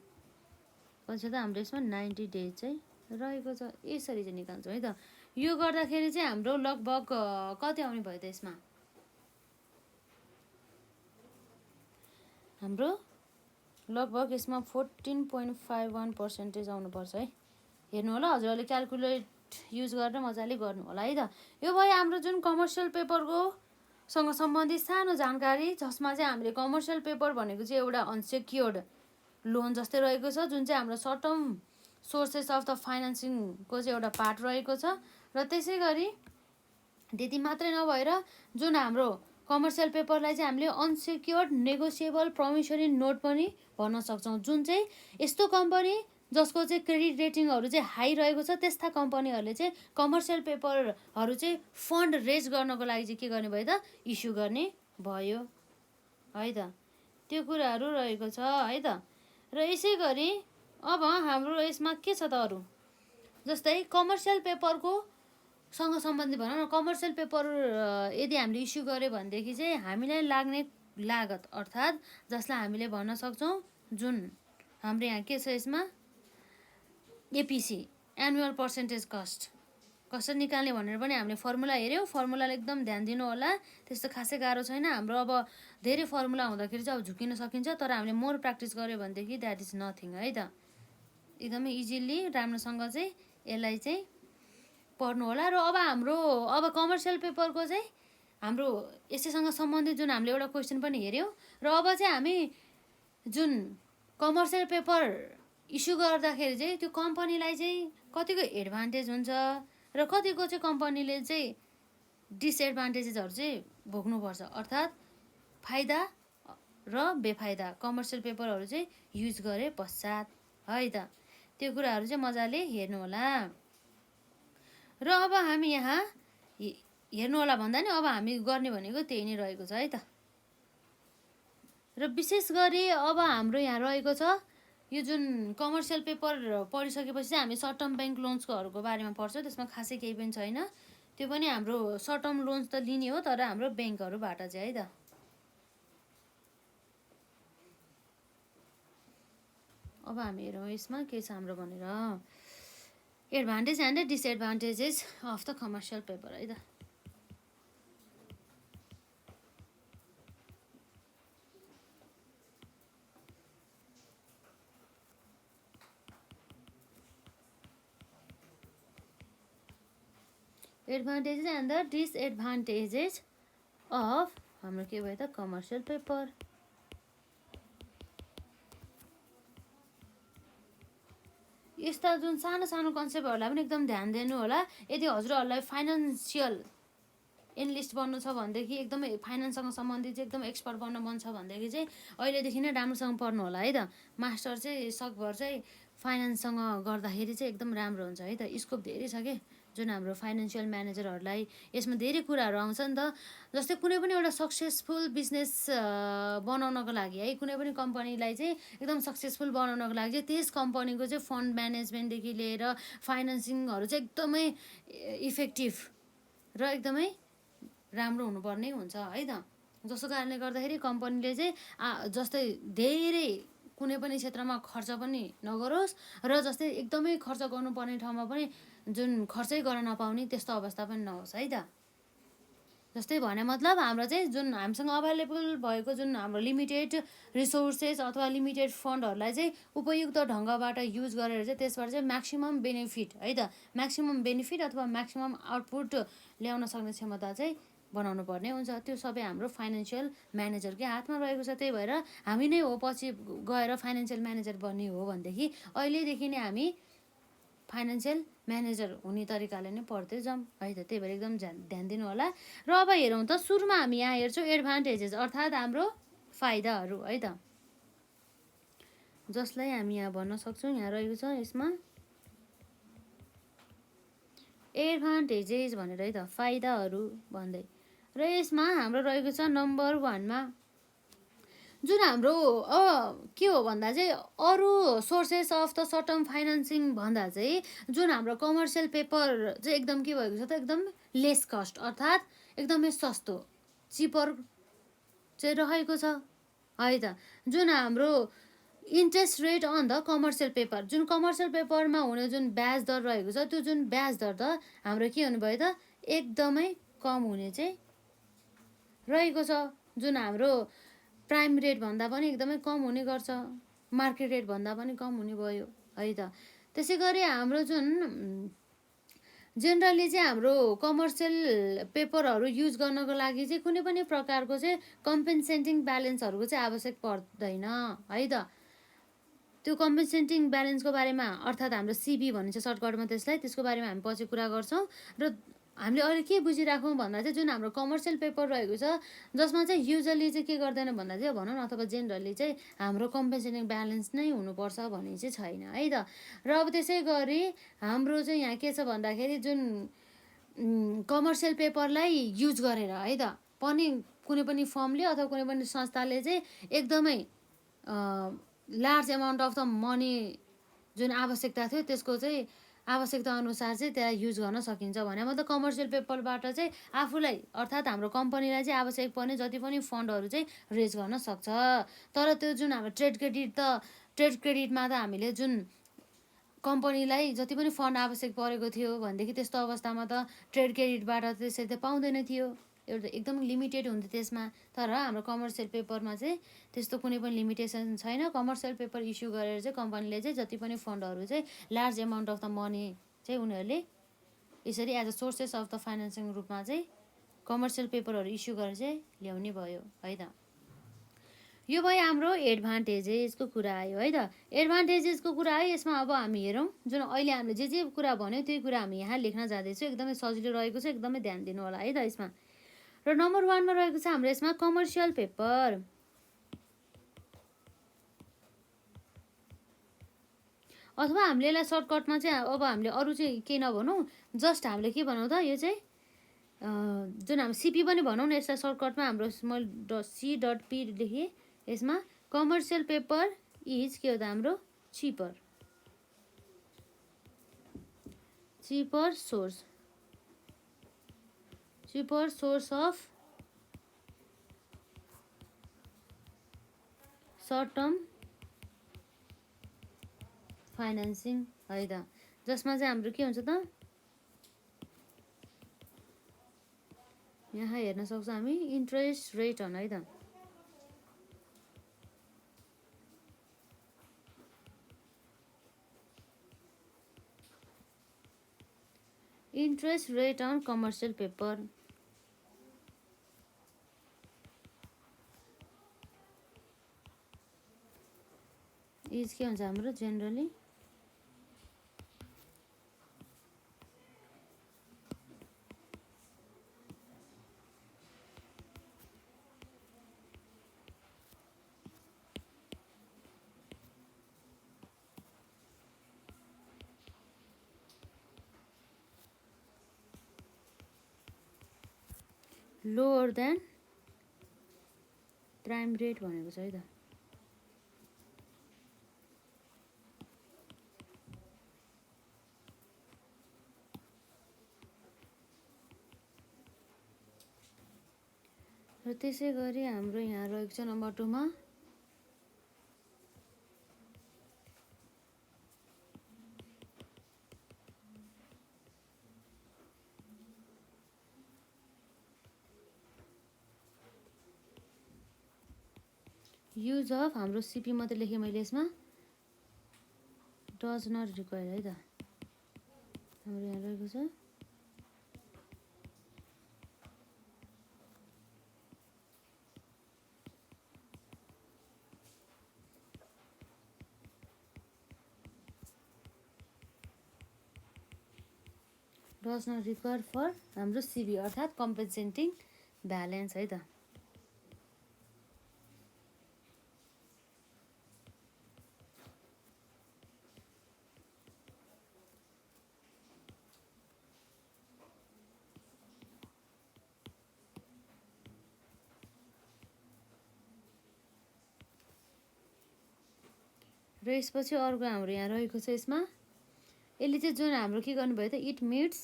कति छ त हाम्रो यसमा 90 डेज चाहिँ रहेको छ। यसरी चाहिँ निकाल्छौँ है त। यो गर्दाखेरि चाहिँ हाम्रो लगभग कति आउने भयो त यसमा, हाम्रो लगभग यसमा 14.51% आउनुपर्छ है। हेर्नु होला हजुरहरूले क्यालकुलेट युज गरेर मजाले गर्नु होला है त। यो भयो हाम्रो जुन कमर्सियल पेपरको सँग सम्बन्धित सानो जानकारी, जसमा चाहिँ हामीले कमर्सियल पेपर भनेको चाहिँ एउटा अनसेक्योर्ड लोन जस्तै रहेको छ, जुन चाहिँ हाम्रो short term sources of the फाइनेन्सिङको चाहिँ एउटा पार्ट रहेको छ। र त्यसै गरी त्यति मात्रै नभएर जुन हाम्रो कमर्सियल पेपरलाई चाहिँ हामीले अनसेक्योर्ड नेगोसिएबल प्रमिसरी नोट पनि भन्न सक्छौँ। जुन चाहिँ यस्तो कम्पनी जसको चाहिँ क्रेडिट रेटिङहरू चाहिँ हाई रहेको छ, त्यस्ता कम्पनीहरूले चाहिँ कमर्सियल पेपरहरू चाहिँ फन्ड रेज गर्नको लागि चाहिँ के गर्ने भयो त, इस्यु गर्ने भयो है त। त्यो कुराहरू रहेको छ है त। र यसै गरी अब हाम्रो यसमा के छ त अरू, जस्तै कमर्सियल पेपरको सँग सम्बन्धित भनौँ न। कमर्सियल पेपर यदि हामीले इस्यु गऱ्यो भनेदेखि चाहिँ हामीलाई लाग्ने लागत अर्थात् जसलाई हामीले भन्न सक्छौँ जुन हाम्रो यहाँ के छ यसमा एपिसी एनुअल पर्सेन्टेज कस्ट कसरी निकाल्ने भनेर पनि हामीले फर्मुला हेऱ्यौँ। फर्मुलालाई एकदम ध्यान दिनु होला, त्यस्तो खासै गाह्रो छैन। हाम्रो अब धेरै फर्मुला हुँदाखेरि चाहिँ अब झुकिन सकिन्छ, तर हामीले मोर प्र्याक्टिस गऱ्यो भनेदेखि द्याट इज नथिङ है त। एकदमै इजिली राम्रोसँग चाहिँ यसलाई चाहिँ पढ्नु होला। र अब कमर्सियल पेपरको चाहिँ हाम्रो यसैसँग सम्बन्धित जुन हामीले एउटा क्वेसन पनि हेऱ्यौँ र अब चाहिँ हामी जुन कमर्सियल पेपर इस्यु गर्दाखेरि चाहिँ त्यो कम्पनीलाई चाहिँ कतिको एडभान्टेज हुन्छ र कतिको चाहिँ कम्पनीले चाहिँ डिसएडभान्टेजेसहरू चाहिँ भोग्नुपर्छ, अर्थात् फाइदा र बेफाइदा कमर्सियल पेपरहरू चाहिँ युज गरे पश्चात है त। त्यो कुराहरू चाहिँ मजाले हेर्नु होला। र अब हामी यहाँ हेर्नु होला भन्दा नि अब हामी गर्ने भनेको त्यही नै रहेको छ है त। र विशेष गरी अब हाम्रो यहाँ रहेको छ यो जुन कमर्सियल पेपर पढिसकेपछि चाहिँ हामी सर्ट टर्म ब्याङ्क लोन्सकोहरूको बारेमा पढ्छौँ। त्यसमा खासै केही पनि छैन, त्यो पनि हाम्रो सर्ट टर्म लोन्स त लिने हो तर हाम्रो ब्याङ्कहरूबाट चाहिँ है त। अब हामी हेरौँ यसमा के छ हाम्रो भनेर, advantage and disadvantages of the commercial paper है त। Advantages and the disadvantages of हाम्रो के भयो त कमर्सियल पेपर। यस्ता जुन सानो सानो कन्सेप्टहरूलाई पनि एकदम ध्यान दिनु होला। यदि हजुरहरूलाई फाइनेन्सियल एनालिस्ट बन्नु छ भनेदेखि, एकदमै फाइनेन्ससँग सम्बन्धित चाहिँ एकदम एक्सपर्ट बन्न मन छ भनेदेखि चाहिँ अहिलेदेखि नै राम्रोसँग पढ्नु होला है त। मास्टर चाहिँ सकभर चाहिँ फाइनेन्ससँग गर्दाखेरि चाहिँ एकदम राम्रो हुन्छ है त। स्कोप धेरै छ के जुन हाम्रो फाइनेन्सियल म्यानेजरहरूलाई, यसमा धेरै कुराहरू आउँछ नि त। जस्तै कुनै पनि एउटा सक्सेसफुल बिजनेस बनाउनको लागि है, कुनै पनि कम्पनीलाई चाहिँ एकदम सक्सेसफुल बनाउनको लागि चाहिँ त्यस कम्पनीको चाहिँ फन्ड म्यानेजमेन्टदेखि लिएर फाइनेन्सिङहरू चाहिँ एकदमै इफेक्टिभ र एकदमै राम्रो हुनुपर्ने हुन्छ है त। जसको कारणले गर्दाखेरि कम्पनीले चाहिँ जस्तै धेरै कुनै पनि क्षेत्रमा खर्च पनि नगरोस् र जस्तै एकदमै खर्च गर्नुपर्ने ठाउँमा पनि जुन खर्चै गर्न नपाउने त्यस्तो अवस्था पनि नहोस् है त। जस्तै भने मतलब हाम्रो चाहिँ जुन हामीसँग अभाइलेबल भएको जुन हाम्रो लिमिटेड रिसोर्सेस अथवा लिमिटेड फन्डहरूलाई चाहिँ उपयुक्त ढङ्गबाट युज गरेर चाहिँ त्यसबाट चाहिँ म्याक्सिमम बेनिफिट है त, म्याक्सिमम बेनिफिट अथवा म्याक्सिमम आउटपुट ल्याउन सक्ने क्षमता चाहिँ बनाउनु पर्ने हुन्छ। त्यो सबै हाम्रो फाइनेन्सियल म्यानेजरकै हातमा रहेको छ। त्यही भएर हामी नै हो पछि गएर फाइनेन्सियल म्यानेजर बन्ने हो भनेदेखि अहिलेदेखि नै हामी फाइनेन्सियल म्यानेजर हुने तरिकाले नै पढ्दै जाउँ है त। त्यही भएर एकदम ध्यान दिनु होला। र अब हेरौँ त, सुरुमा हामी यहाँ हेर्छौँ एडभान्टेजेस अर्थात् हाम्रो फाइदाहरू है त, जसलाई हामी यहाँ भन्न सक्छौँ। यहाँ रहेको छ यसमा एडभान्टेजेस भनेर है त, फाइदाहरू भन्दै। र यसमा हाम्रो रहेको छ नम्बर 1 मा जुन हाम्रो के हो भन्दा चाहिँ अरू sources of the short term financing भन्दा चाहिँ जुन हाम्रो कमर्सियल पेपर चाहिँ एकदम के भएको छ त, एकदम लेस कस्ट अर्थात् एकदमै सस्तो चिपर चाहिँ रहेको छ है त। जुन हाम्रो interest rate on the commercial paper, जुन कमर्सियल पेपरमा हुने जुन ब्याज दर रहेको छ त्यो जुन ब्याज दर त हाम्रो के हुनुभयो त एकदमै कम हुने चाहिँ रहेको छ। जुन हाम्रो प्राइम रेट भन्दा पनि एकदमै कम हुने गर्छ, मार्केट रेट भन्दा पनि कम हुने भयो है त। त्यसै गरी हाम्रो जुन जेनरली चाहिँ हाम्रो कमर्सियल पेपरहरू युज गर्नको लागि चाहिँ कुनै पनि प्रकारको चाहिँ कम्पेन्सेटिङ ब्यालेन्सहरूको चाहिँ आवश्यक पर्दैन है त। त्यो कम्पेन्सेटिङ ब्यालेन्सको बारेमा अर्थात् हाम्रो सिबी भनिन्छ सर्टकटमा त्यसलाई, त्यसको बारेमा हामी पछि कुरा गर्छौँ। र हामीले अहिले के बुझिराखौँ भन्दा चाहिँ जुन हाम्रो कमर्सियल पेपर रहेको छ जसमा चाहिँ युजली चाहिँ के गर्दैन भन्दा चाहिँ भनौँ न अथवा जेनरली चाहिँ हाम्रो कम्पेन्सेटिङ ब्यालेन्स नै हुनुपर्छ भन्ने चाहिँ छैन है त। र अब त्यसै गरी हाम्रो चाहिँ यहाँ के छ भन्दाखेरि जुन कमर्सियल पेपरलाई युज गरेर है त पनि कुनै पनि फर्मले अथवा कुनै पनि संस्थाले चाहिँ एकदमै large amount of the money जुन आवश्यकता थियो त्यसको चाहिँ आवश्यकता अनुसार चाहिँ त्यसलाई युज गर्न सकिन्छ भने मतलब कमर्सियल पेपरबाट चाहिँ आफूलाई अर्थात् हाम्रो कम्पनीलाई चाहिँ आवश्यक पर्ने जति पनि फन्डहरू चाहिँ रेज गर्न सक्छ। तर त्यो जुन हाम्रो ट्रेड क्रेडिटमा त हामीले जुन कम्पनीलाई जति पनि फन्ड आवश्यक परेको थियो भनेदेखि त्यस्तो अवस्थामा त ट्रेड क्रेडिटबाट त्यसरी त पाउँदैन थियो एउटा एकदम लिमिटेड हुन्छ त्यसमा। तर हाम्रो कमर्सियल पेपरमा चाहिँ त्यस्तो कुनै पनि लिमिटेसन छैन। कमर्सियल पेपर इस्यु गरेर चाहिँ कम्पनीले चाहिँ जति पनि फन्डहरू चाहिँ large amount of the money चाहिँ उनीहरूले यसरी as a sources of the financing रूपमा चाहिँ कमर्सियल पेपरहरू इस्यु गरेर चाहिँ ल्याउने भयो है त। यो भयो हाम्रो एडभान्टेजेसको कुरा आयो है त। एडभान्टेजेसको कुरा आयो। यसमा अब हामी हेरौँ जुन अहिले हामीले जे कुरा भन्यो त्यही कुरा हामी यहाँ लेख्न जाँदैछौँ। एकदमै सजिलो रहेको छ, एकदमै ध्यान दिनु होला है त यसमा। र नम्बर 1 मा रहेको छ हाम्रो यसमा कमर्सियल पेपर। अथवा हामीले यसलाई सर्टकटमा चाहिँ अब हामीले अरू चाहिँ केही नभनौँ, जस्ट हामीले के भनौँ त, यो चाहिँ जुन हामी सिपी पनि भनौँ न, यसलाई सर्टकटमा हाम्रो मैले C.P लेखेँ। यसमा कमर्सियल पेपर इज के हो त हाम्रो cheaper source of short term financing है त। जसमा चाहिँ हाम्रो के हुन्छ त, यहाँ हेर्न सक्छौँ हामी इन्ट्रेस्ट रेट अन है त। Interest rate on commercial paper is के हुन्छ हाम्रो generally lower than prime rate भनेको छ है त। र त्यसै गरी हाम्रो यहाँ रहेको छ नम्बर 2 मा युज अफ हाम्रो सिपी मात्रै लेखेँ मैले यसमा, डज नट रिक्वायर है त। हाम्रो यहाँ रहेको छ डज नट रिक्वायर फर हाम्रो सिबी अर्थात् कम्पेन्सेटिङ ब्यालेन्स है त। र यसपछि अर्को हाम्रो यहाँ रहेको छ यसमा, यसले चाहिँ जुन हाम्रो के गर्नुभयो त, it meets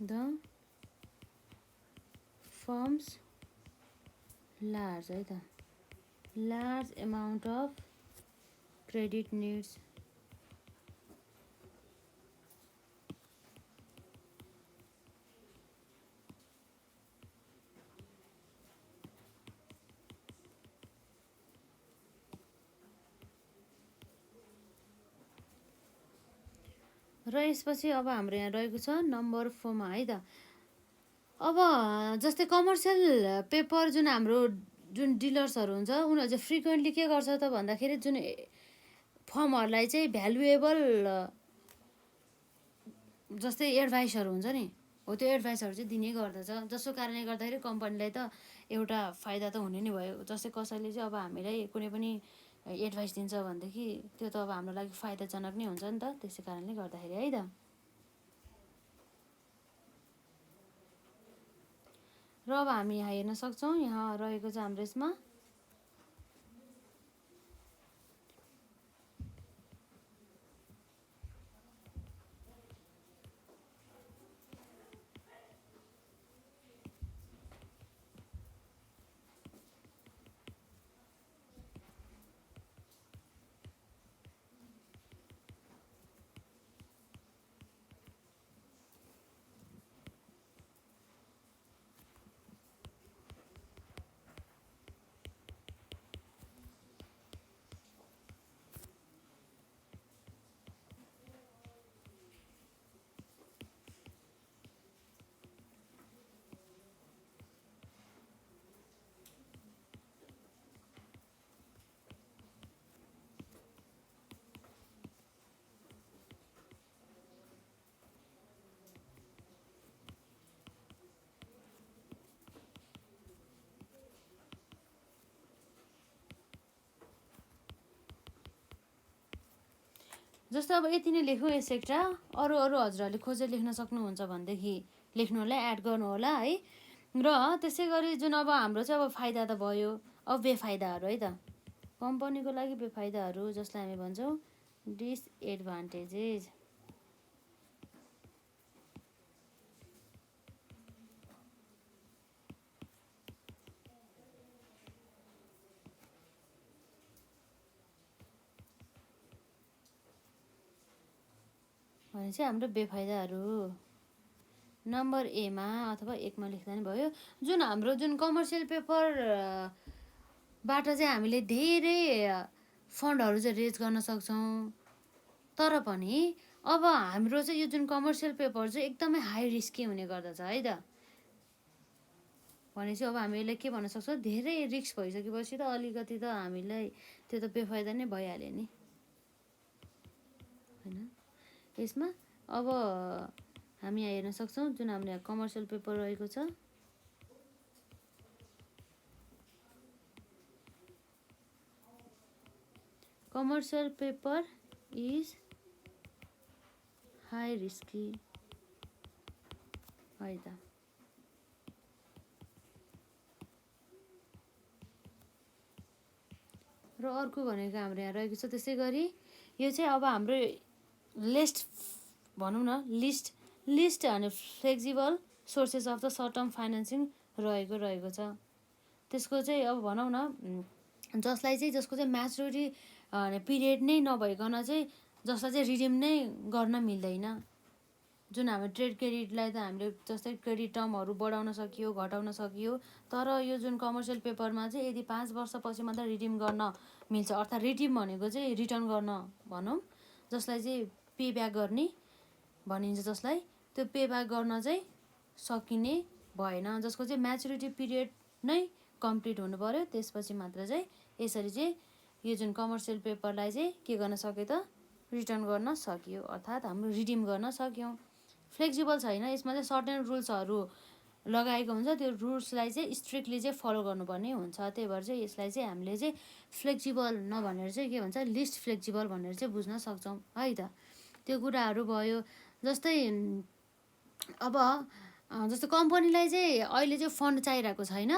the firms large है त, large amount of credit needs. र यसपछि अब हाम्रो यहाँ रहेको छ नम्बर 4 मा है त। अब जस्तै कमर्सियल पेपर जुन हाम्रो जुन डिलर्सहरू हुन्छ उनीहरू चाहिँ फ्रिक्वेन्टली के गर्छ त भन्दाखेरि जुन फर्महरूलाई चाहिँ भ्यालुएबल जस्तै एडभाइसहरू हुन्छ नि, हो त्यो एडभाइसहरू चाहिँ दिने गर्दछ। जसको कारणले गर्दाखेरि कम्पनीलाई त एउटा फाइदा त हुने नै भयो। जस्तै कसैले चाहिँ अब हामीलाई कुनै पनि एडभाइस दिन्छ भनेदेखि त्यो त अब हाम्रो लागि फाइदाजनक नै हुन्छ नि त, त्यसै कारणले गर्दाखेरि है त। र अब हामी यहाँ हेर्न सक्छौँ, यहाँ रहेको छ हाम्रो यसमा जस्तो अब यति नै लेख्नु एसेक्ट्रा। अरू हजुरहरूले खोजेर लेख्न सक्नुहुन्छ भनेदेखि लेख्नु होला, एड गर्नु होला है। र त्यसै गरी जुन अब हाम्रो चाहिँ अब फाइदा त भयो, अब बेफाइदाहरू है त। कम्पनीको लागि बेफाइदाहरू जसलाई हामी भन्छौँ डिसएडभान्टेजेस। भने चाहिँ हाम्रो बेफाइदाहरू नम्बर एमा अथवा 1मा लेख्दा नि भयो। जुन कमर्सियल पेपरबाट चाहिँ हामीले धेरै फन्डहरू चाहिँ रेज गर्न सक्छौँ। तर पनि अब हाम्रो चाहिँ यो जुन कमर्सियल पेपर चाहिँ एकदमै हाई रिस्की हुने गर्दछ है त। भनेपछि अब हामीले के भन्न सक्छौँ, धेरै रिस्क भइसकेपछि त अलिकति त हामीलाई त्यो त बेफाइदा नै भइहाल्यो नि होइन। यसमा अब हामी यहाँ हेर्न सक्छौँ जुन हाम्रो यहाँ कमर्सियल पेपर रहेको छ, commercial paper is high risky है त। र अर्को भनेको हाम्रो यहाँ रहेको छ त्यसै गरी यो चाहिँ अब हाम्रो लिस्ट भनौँ न, लिस्ट अनि flexible sources of the short term financing रहेको छ। त्यसको चाहिँ अब भनौँ न जसको चाहिँ म्याचुरिटी पिरियड नै नभइकन चाहिँ जसलाई चाहिँ रिडिम नै गर्न मिल्दैन। जुन हाम्रो ट्रेड क्रेडिटलाई त हामीले जस्तै क्रेडिट टर्महरू बढाउन सकियो, घटाउन सकियो। तर यो जुन कमर्सियल पेपरमा चाहिँ यदि 5 वर्षपछि मात्र रिडिम गर्न मिल्छ, अर्थात् रिडिम भनेको चाहिँ रिटर्न गर्न भनौँ, जसलाई चाहिँ पे ब्याक गर्ने भनिन्छ, जसलाई त्यो पे ब्याक गर्न चाहिँ सकिने भएन, जसको चाहिँ म्याचुरिटी पिरियड नै कम्प्लिट हुनु पऱ्यो, त्यसपछि मात्र चाहिँ यसरी चाहिँ यो जुन कमर्सियल पेपरलाई चाहिँ के गर्न सक्यो त, रिटर्न गर्न सकियो, अर्थात् हाम्रो रिडिम गर्न सक्यौँ। फ्लेक्सिबल छैन, यसमा चाहिँ सर्टेन रुल्सहरू लगाएको हुन्छ, त्यो रुल्सलाई चाहिँ स्ट्रिक्टली चाहिँ फलो गर्नुपर्ने हुन्छ। त्यही भएर चाहिँ यसलाई चाहिँ हामीले चाहिँ फ्लेक्सिबल नभनेर चाहिँ के भन्छ, लिस्ट फ्लेक्सिबल भनेर चाहिँ बुझ्न सक्छौँ है त। त्यो कुराहरू भयो। जस्तै अब जस्तो कम्पनीलाई चाहिँ अहिले चाहिँ फन्ड चाहिरहेको छैन,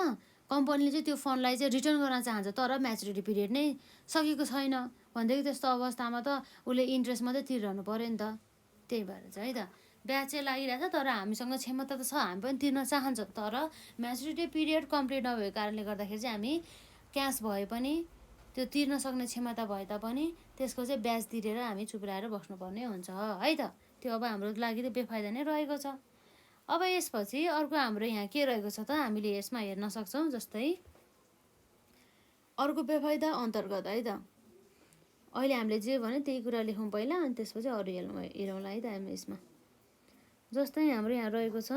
कम्पनीले चाहिँ त्यो फन्डलाई चाहिँ रिटर्न गर्न चाहन्छ तर म्याचुरिटी पिरियड नै सकेको छैन भनेदेखि त्यस्तो अवस्थामा त उसले इन्ट्रेस्ट मात्रै तिरिरहनु पऱ्यो नि त। त्यही भएर चाहिँ है त, ब्याज चाहिँ लागिरहेछ तर हामीसँग क्षमता त छ, हामी पनि तिर्न चाहन्छ, तर म्याचुरिटी पिरियड कम्प्लिट नभएको कारणले गर्दाखेरि चाहिँ हामी क्यास भए पनि त्यो तिर्न सक्ने क्षमता भए तापनि त्यसको चाहिँ ब्याज तिरेर हामी चुप्राएर बस्नुपर्ने हुन्छ है त। त्यो अब हाम्रो लागि त बेफाइदा नै रहेको छ। अब यसपछि अर्को हाम्रो यहाँ के रहेको छ त, हामीले यसमा हेर्न सक्छौँ। जस्तै अर्को बेफाइदा अन्तर्गत है त, अहिले हामीले जे भन्यो त्यही कुरा लेखौँ पहिला, अनि त्यसपछि अरू हेरौँला है त हामी यसमा। जस्तै हाम्रो यहाँ रहेको छ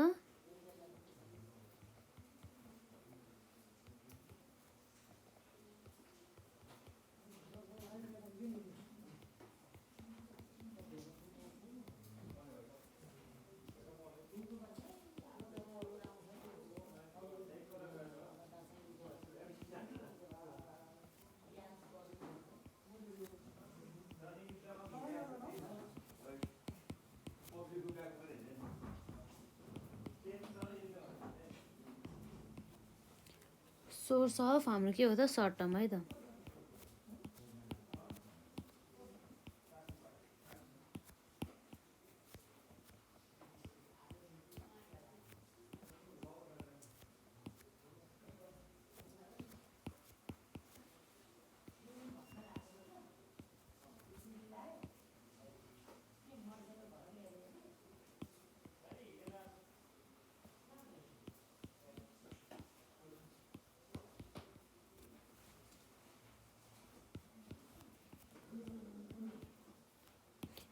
सोर्स अफ हाम्रो के हो त, सर्ट टर्म है त।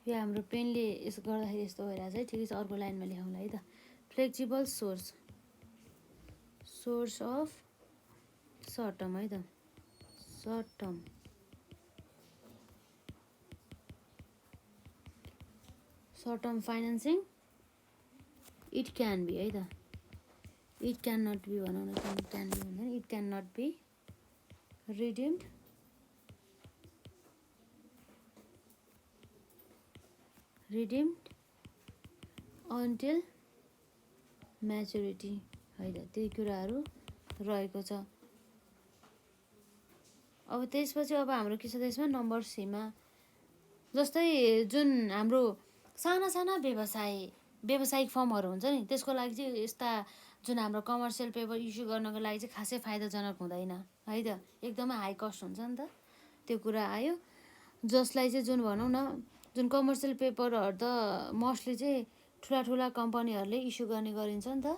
यो हाम्रो पेनले यसो गर्दाखेरि यस्तो भइरहेछ है, ठिकै छ, अर्को लाइनमा लेखौँला है त। Flexible source of short term है त, short term financing it can be है त। इट क्यान नट बी भनौँ न, क्यान बी भन्दैन, it can not be redeemed redeemed until maturity है त, त्यही कुराहरू रहेको छ। अब त्यसपछि अब हाम्रो के छ त्यसमा नम्बर सीमा, जस्तै जुन हाम्रो साना साना व्यावसायिक फर्महरू हुन्छ नि, त्यसको लागि चाहिँ यस्ता जुन हाम्रो कमर्सियल पेपर इस्यु गर्नको लागि चाहिँ खासै फाइदाजनक हुँदैन है त, एकदमै हाई कस्ट हुन्छ नि त, त्यो कुरा आयो। जसलाई चाहिँ जुन भनौँ न, जुन कमर्सियल पेपरहरू त मोस्टली चाहिँ ठुला कम्पनीहरूले इस्यु गर्ने गरिन्छ नि त,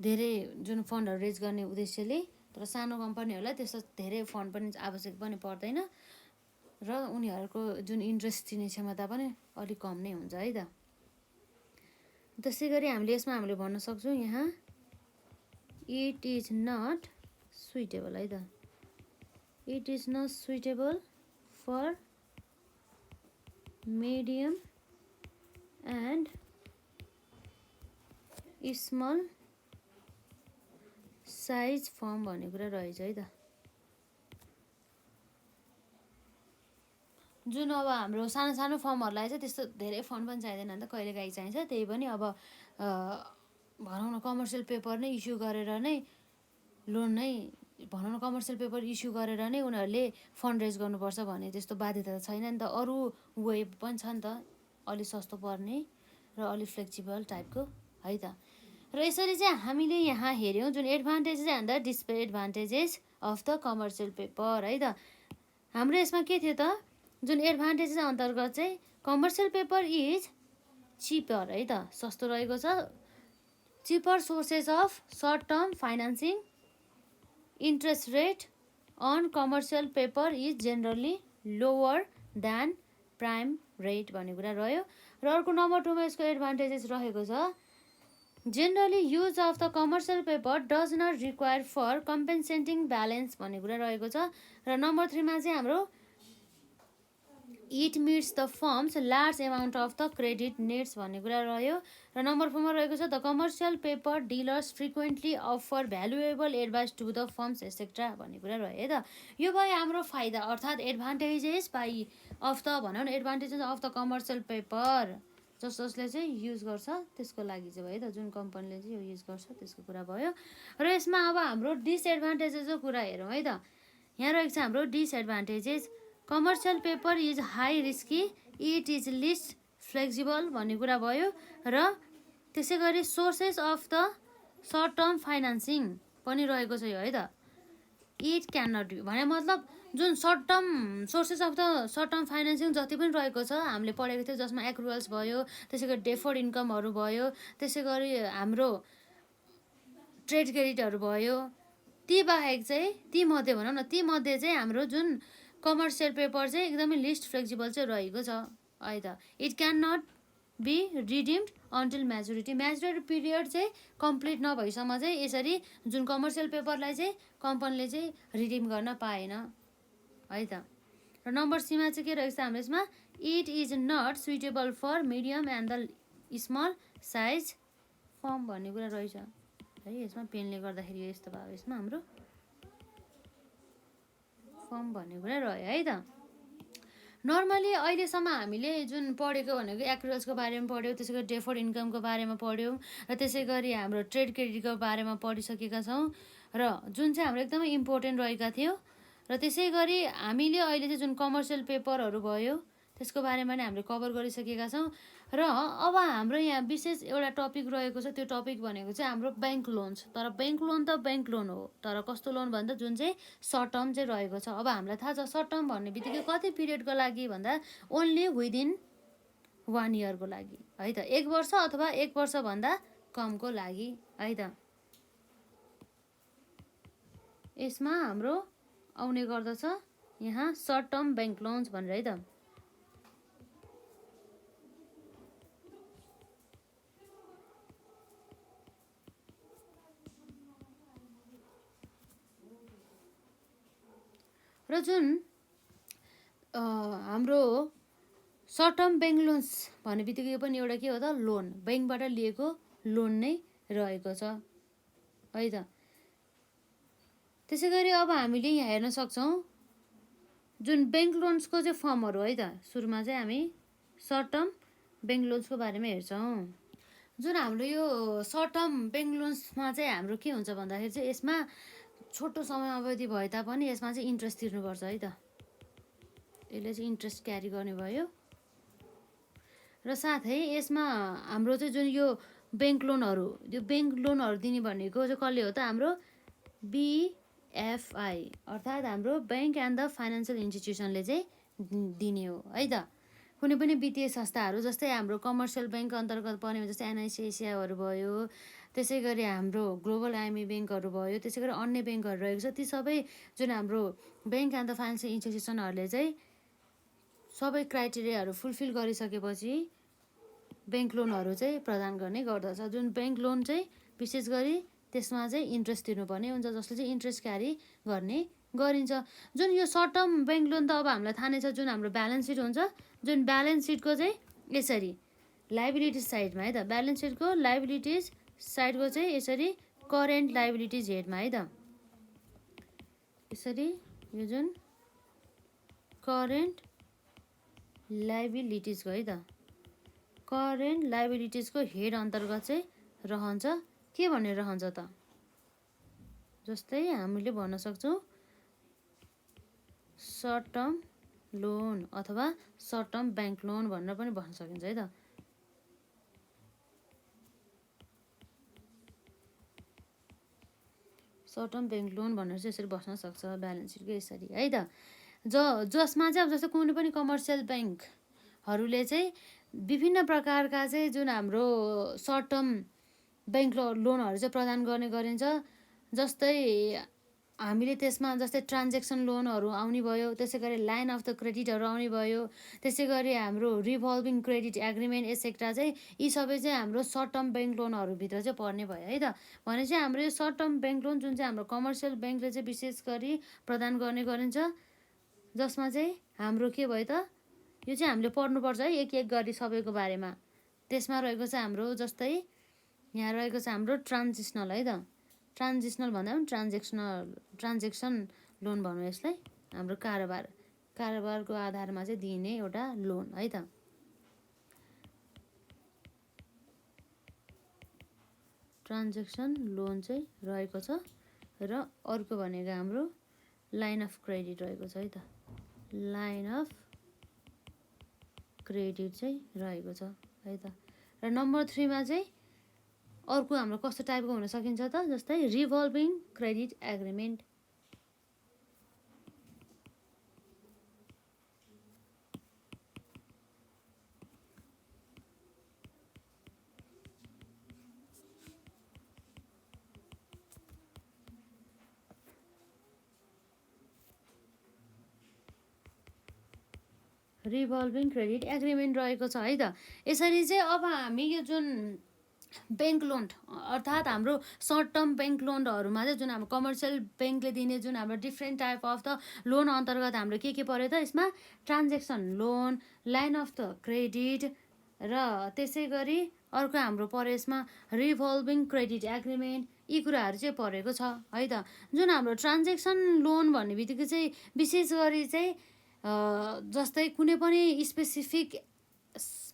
धेरै जुन फन्डहरू रेज गर्ने उद्देश्यले। तर सानो कम्पनीहरूलाई त्यस्तो धेरै फन्ड पनि आवश्यक पनि पर्दैन र उनीहरूको जुन इन्ट्रेस्ट दिने क्षमता पनि अलिक कम नै हुन्छ है त। त्यसै गरी हामीले भन्न सक्छौँ यहाँ इट इज नट सुइटेबल है त, it is not suitable for medium and small size firm भन्ने कुरा रहेछ है त। जुन अब हाम्रो सानो सानो फर्महरूलाई चाहिँ त्यस्तो धेरै फन्ड पनि चाहिँदैन नि त, कहिलेकाहीँ चाहिन्छ, त्यही पनि अब भनौँ न कमर्सियल पेपर नै इस्यु गरेर नै लोन नै भनौँ न कमर्सियल पेपर इस्यु गरेर नै उनीहरूले फन्ड रेज गर्नुपर्छ भन्ने त्यस्तो बाध्यता त छैन नि त। अरू वे पनि छ नि त, अलिक सस्तो पर्ने र अलिक फ्लेक्सिबल टाइपको है त। र यसरी चाहिँ हामीले यहाँ हेऱ्यौँ जुन advantages and the disadvantages of the commercial paper है त। हाम्रो यसमा के थियो त, जुन एडभान्टेजेस अन्तर्गत चाहिँ कमर्सियल पेपर इज चिपर है त, सस्तो रहेको छ। Cheaper sources of short term financing, interest rate on commercial paper is generally lower than prime rate भन्ने कुरा रह्यो। र अर्को नम्बर 2मा यसको एडभान्टेजेस रहेको छ, generally use of the commercial paper does not require for compensating balance भन्ने कुरा रहेको छ। र नम्बर 3मा चाहिँ हाम्रो it meets the firms large amount of the credit needs भन्ने कुरा रह्यो। र नम्बर 4मा रहेको छ the commercial paper dealers frequently offer valuable advice to the firms etcetera भन्ने कुरा रह्यो है त। यो भयो हाम्रो फाइदा, अर्थात् एडभान्टेजेस बाई अफ द भनौँ न advantages of the commercial paper, जसले चाहिँ युज गर्छ त्यसको लागि चाहिँ भयो त, जुन कम्पनीले चाहिँ यो युज गर्छ त्यसको कुरा भयो। र यसमा अब हाम्रो डिसएडभान्टेजेसको कुरा हेरौँ है त। यहाँ रहेको छ हाम्रो disadvantages, commercial paper is high risky, it is least flexible भन्ने कुरा भयो। र त्यसै गरी sources of the short term financing पनि रहेको छ यो है त। इट क्यान नट बी भने मतलब जुन short term sources of the short term financing जति पनि रहेको छ हामीले पढेको थियो, जसमा एक्रुअल्स भयो, त्यसै गरी डेफर्ड इन्कमहरू भयो, त्यसै गरी हाम्रो ट्रेड क्रेडिटहरू भयो, ती बाहेक चाहिँ ती मध्ये भनौँ न ती मध्ये चाहिँ हाम्रो जुन कमर्सियल पेपर चाहिँ एकदमै लिस्ट फ्लेक्सिबल चाहिँ रहेको छ है त। It can not be redeemed until maturity, maturity period चाहिँ कम्प्लिट नभएसम्म चाहिँ यसरी जुन कमर्सियल पेपरलाई चाहिँ कम्पनीले चाहिँ रिडिम गर्न पाएन है त। र नम्बर सीमा चाहिँ के रहेको छ हाम्रो यसमा, it is not suitable for medium and the small size firm भन्ने कुरा रहेछ है। यसमा पेनले गर्दाखेरि यस्तो भयो, यसमा हाम्रो फर्म भन्ने कुरा रह्यो है त। नर्मली अहिलेसम्म हामीले जुन पढेको भनेको एक्रुअल्सको बारेमा पढ्यौँ, त्यसै गरी डेफर्ड इन्कमको बारेमा पढ्यौँ, र त्यसै गरी हाम्रो ट्रेड क्रेडिटको बारेमा पढिसकेका छौँ, र जुन चाहिँ हाम्रो एकदमै इम्पोर्टेन्ट रहेका थियो। र त्यसै गरी हामीले अहिले चाहिँ जुन कमर्सियल पेपरहरू भयो त्यसको बारेमा नै हामीले कभर गरिसकेका छौँ। र अब हाम्रो यहाँ विशेष एउटा टपिक रहेको छ, त्यो टपिक भनेको चाहिँ हाम्रो ब्याङ्क लोन्स। तर ब्याङ्क लोन त ब्याङ्क लोन हो, तर कस्तो लोन भन्दा जुन चाहिँ सर्ट टर्म चाहिँ रहेको छ। अब हामीलाई थाहा छ सर्ट टर्म भन्ने बित्तिकै कति पिरियडको लागि भन्दा ओन्ली विदिन 1 इयरको लागि है त, 1 वर्ष अथवा 1 वर्षभन्दा कमको लागि है त। यसमा हाम्रो आउने गर्दछ यहाँ सर्ट टर्म ब्याङ्क लोन्स भनेर है त। र जुन हाम्रो सर्ट टर्म ब्याङ्क लोन्स भन्ने बित्तिकै पनि एउटा के हो त, लोन, ब्याङ्कबाट लिएको लोन नै रहेको छ है त। त्यसै गरी अब हामीले यहाँ हेर्न सक्छौँ जुन ब्याङ्क लोन्सको चाहिँ फर्महरू है त। सुरुमा चाहिँ हामी सर्ट टर्म ब्याङ्क लोन्सको बारेमा हेर्छौँ। जुन हाम्रो यो सर्ट टर्म ब्याङ्क लोन्समा चाहिँ हाम्रो के हुन्छ भन्दाखेरि चाहिँ यसमा छोटो समय अवधि भए तापनि यसमा चाहिँ इन्ट्रेस्ट तिर्नुपर्छ है त। यसले चाहिँ इन्ट्रेस्ट क्यारी गर्ने भयो। र साथै यसमा हाम्रो चाहिँ जुन यो ब्याङ्क लोनहरू, यो ब्याङ्क लोनहरू दिने भनेको चाहिँ कसले हो त? हाम्रो BFI अर्थात् हाम्रो ब्याङ्क एन्ड द फाइनेन्सियल इन्स्टिट्युसनले चाहिँ दिने हो है त। कुनै पनि वित्तीय संस्थाहरू जस्तै हाम्रो कमर्सियल ब्याङ्क अन्तर्गत पर्ने जस्तै NICICIहरू भयो, त्यसै गरी हाम्रो ग्लोबल IME ब्याङ्कहरू भयो, त्यसै गरी अन्य ब्याङ्कहरू रहेको छ। ती सबै जुन हाम्रो ब्याङ्क एन्ड द फाइनेन्सियल इन्स्टिट्युसनहरूले चाहिँ सबै क्राइटेरियाहरू फुलफिल गरिसकेपछि ब्याङ्क लोनहरू चाहिँ प्रदान गर्ने गर्दछ। जुन ब्याङ्क लोन चाहिँ विशेष गरी त्यसमा चाहिँ इन्ट्रेस्ट तिर्नुपर्ने हुन्छ, जसले चाहिँ इन्ट्रेस्ट क्यारी गर्ने गरिन्छ। जुन यो सर्ट टर्म ब्याङ्क लोन त अब हामीलाई थाहा नै छ, जुन हाम्रो ब्यालेन्स सिट हुन्छ, जुन ब्यालेन्स सिटको चाहिँ यसरी लाइबिलिटिज साइडमा है त, ब्यालेन्स सिटको लाइबिलिटिज साइडको चाहिँ यसरी करेन्ट लाइबिलिटिज हेडमा है त, यसरी यो जुन करेन्ट लाइबिलिटिजको है त, करेन्ट लाइबिलिटिजको हेड अन्तर्गत चाहिँ रहन्छ। के भनेर रहन्छ त? जस्तै हामीले भन्न सक्छौँ सर्ट टर्म लोन अथवा सर्ट टर्म ब्याङ्क लोन भनेर पनि भन्न सकिन्छ है त। सर्ट टर्म ब्याङ्क लोन भनेर चाहिँ यसरी बस्न सक्छ ब्यालेन्स सिटको यसरी है त। जसमा चाहिँ अब जस्तो कुनै पनि कमर्सियल ब्याङ्कहरूले चाहिँ विभिन्न प्रकारका चाहिँ जुन हाम्रो सर्ट टर्म ब्याङ्क लोनहरू चाहिँ प्रदान गर्ने गरिन्छ। जस्तै हामीले त्यसमा जस्तै ट्रान्जेक्सन लोनहरू आउने भयो, त्यसै गरी लाइन अफ द क्रेडिटहरू आउने भयो, त्यसै गरी हाम्रो रिभल्भिङ क्रेडिट एग्रिमेन्ट एसेक्ट्रा चाहिँ यी सबै चाहिँ हाम्रो सर्ट टर्म ब्याङ्क लोनहरूभित्र चाहिँ पर्ने भयो है त। भने चाहिँ हाम्रो यो सर्ट टर्म ब्याङ्क लोन जुन चाहिँ हाम्रो कमर्सियल ब्याङ्कले चाहिँ विशेष गरी प्रदान गर्ने गरिन्छ, जसमा चाहिँ हाम्रो के भयो त? यो चाहिँ हामीले पढ्नुपर्छ है एक एक गरी सबैको बारेमा। त्यसमा रहेको छ हाम्रो जस्तै यहाँ रहेको छ हाम्रो ट्रान्जिसनल है त, ट्रान्जिसनल भन्दा पनि ट्रान्जेक्सन लोन भनौँ यसलाई। हाम्रो कारोबारको आधारमा चाहिँ दिने एउटा लोन है त। ट्रान्जेक्सन लोन चाहिँ रहेको छ। र अर्को भनेको हाम्रो लाइन अफ क्रेडिट रहेको छ है त, लाइन अफ क्रेडिट चाहिँ रहेको छ है त। र नम्बर 3 मा चाहिँ अर्को हाम्रो कस्तो टाइपको हुन सकिन्छ त? जस्तै revolving credit agreement. Revolving credit agreement रहेको छ है त। यसरी चाहिँ अब हामी यो जुन ब्याङ्क लोन अर्थात् हाम्रो सर्ट टर्म ब्याङ्क लोनहरूमा चाहिँ जुन हाम्रो कमर्सियल ब्याङ्कले दिने जुन हाम्रो different type of the loan अन्तर्गत हाम्रो के पर्यो त? यसमा transaction loan, line of the credit र त्यसै गरी अर्को हाम्रो पर्यो यसमा रिभल्भिङ क्रेडिट एग्रिमेन्ट, यी कुराहरू चाहिँ परेको छ है त। जुन हाम्रो ट्रान्जेक्सन लोन भन्ने बित्तिकै चाहिँ विशेष गरी चाहिँ जस्तै कुनै पनि स्पेसिफिक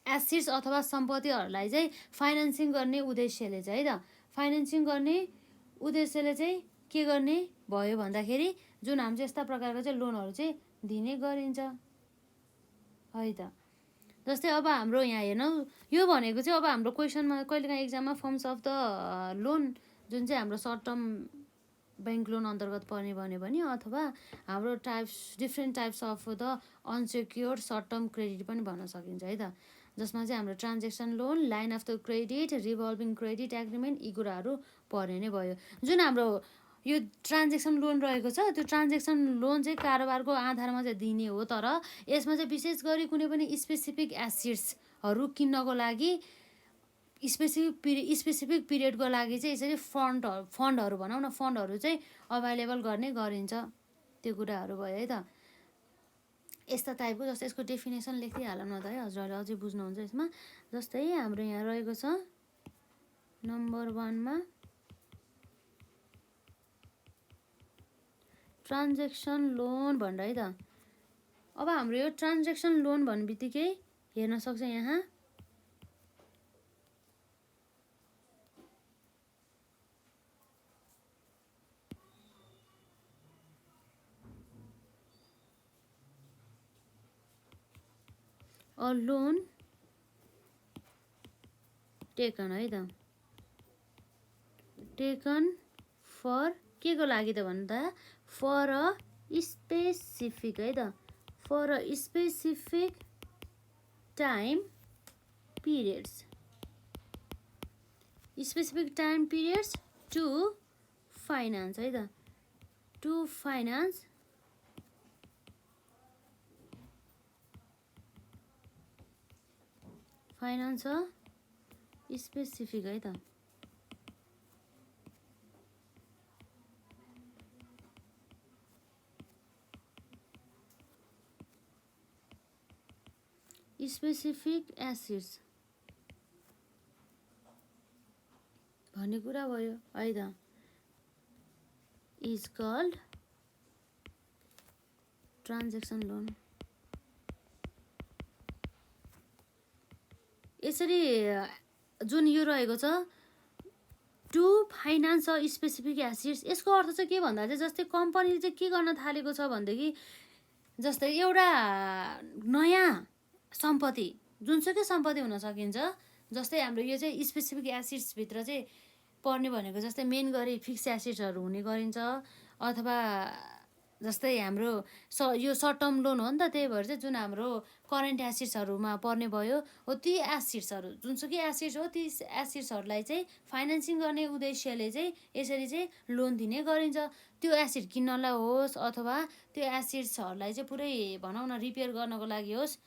एसेट्स अथवा सम्पत्तिहरूलाई चाहिँ फाइनेन्सिङ गर्ने उद्देश्यले चाहिँ है त, फाइनेन्सिङ गर्ने उद्देश्यले चाहिँ के गर्ने भयो भन्दाखेरि जुन हाम्रो चाहिँ यस्ता प्रकारको चाहिँ लोनहरू चाहिँ दिने गरिन्छ है त। जस्तै अब हाम्रो यहाँ हेर्नु, यो भनेको चाहिँ अब हाम्रो क्वेसनमा कहिलेकाहीँ एक्जाममा फर्म्स अफ द लोन जुन चाहिँ हाम्रो सर्ट टर्म ब्याङ्क लोन अन्तर्गत पर्ने भन्यो भने, अथवा हाम्रो different types of the unsecured short term credit पनि भन्न सकिन्छ है त। जसमा चाहिँ हाम्रो transaction loan, line of the credit, revolving credit agreement, यी कुराहरू पर्ने नै भयो। जुन हाम्रो यो ट्रान्जेक्सन लोन रहेको छ, त्यो ट्रान्जेक्सन लोन चाहिँ कारोबारको आधारमा चाहिँ दिने हो, तर यसमा चाहिँ विशेष गरी कुनै पनि स्पेसिफिक एसेट्सहरू किन्नको लागि स्पेसिफिक पिरियडको लागि चाहिँ यसरी फन्डहरू भनौँ न, फन्डहरू चाहिँ अभाइलेबल गर्ने गरिन्छ। त्यो कुराहरू भयो है त। यस्ता टाइपको, जस्तै यसको डेफिनेसन लेखिहालौँ न त है, हजुरहरूले अझै बुझ्नुहुन्छ यसमा। जस्तै हाम्रो यहाँ रहेको छ नम्बर 1 मा ट्रान्जेक्सन लोन भनेर है त। अब हाम्रो यो ट्रान्जेक्सन लोन भन्ने बित्तिकै हेर्न सक्छ यहाँ। अ लोन टेकन है त, टेकन फर के को लागि त भन्दा फर अ स्पेसिफिक है त, for a specific time periods, specific time periods to finance है त, to finance finance a specific है त, स्पेसिफिक एसिड्स भन्ने कुरा भयो है त, इज कल्ड ट्रान्जेक्सन लोन। यसरी जुन यो रहेको छ to finance a specific assets, यसको अर्थ चाहिँ के भन्दा चाहिँ जस्तै कम्पनीले चाहिँ के गर्न थालेको छ भनेदेखि जस्तै एउटा नयाँ सम्पत्ति, जुनसुकै सम्पत्ति हुन सकिन्छ, जस्तै हाम्रो यो चाहिँ स्पेसिफिक एसिड्सभित्र चाहिँ पर्ने भनेको जस्तै मेन गरी फिक्स एसिड्सहरू हुने गरिन्छ, अथवा जस्तै हाम्रो यो सर्ट टर्म लोन हो नि त, त्यही भएर चाहिँ जुन हाम्रो करेन्ट एसिड्सहरूमा पर्ने भयो हो, ती एसिड्सहरू जुनसुकै एसिड्स हो ती एसिड्सहरूलाई चाहिँ फाइनेन्सिङ गर्ने उद्देश्यले चाहिँ यसरी चाहिँ लोन दिने गरिन्छ। त्यो एसिड किन्नलाई होस् अथवा त्यो एसिड्सहरूलाई चाहिँ पुरै भनौँ न रिपेयर गर्नको लागि होस्,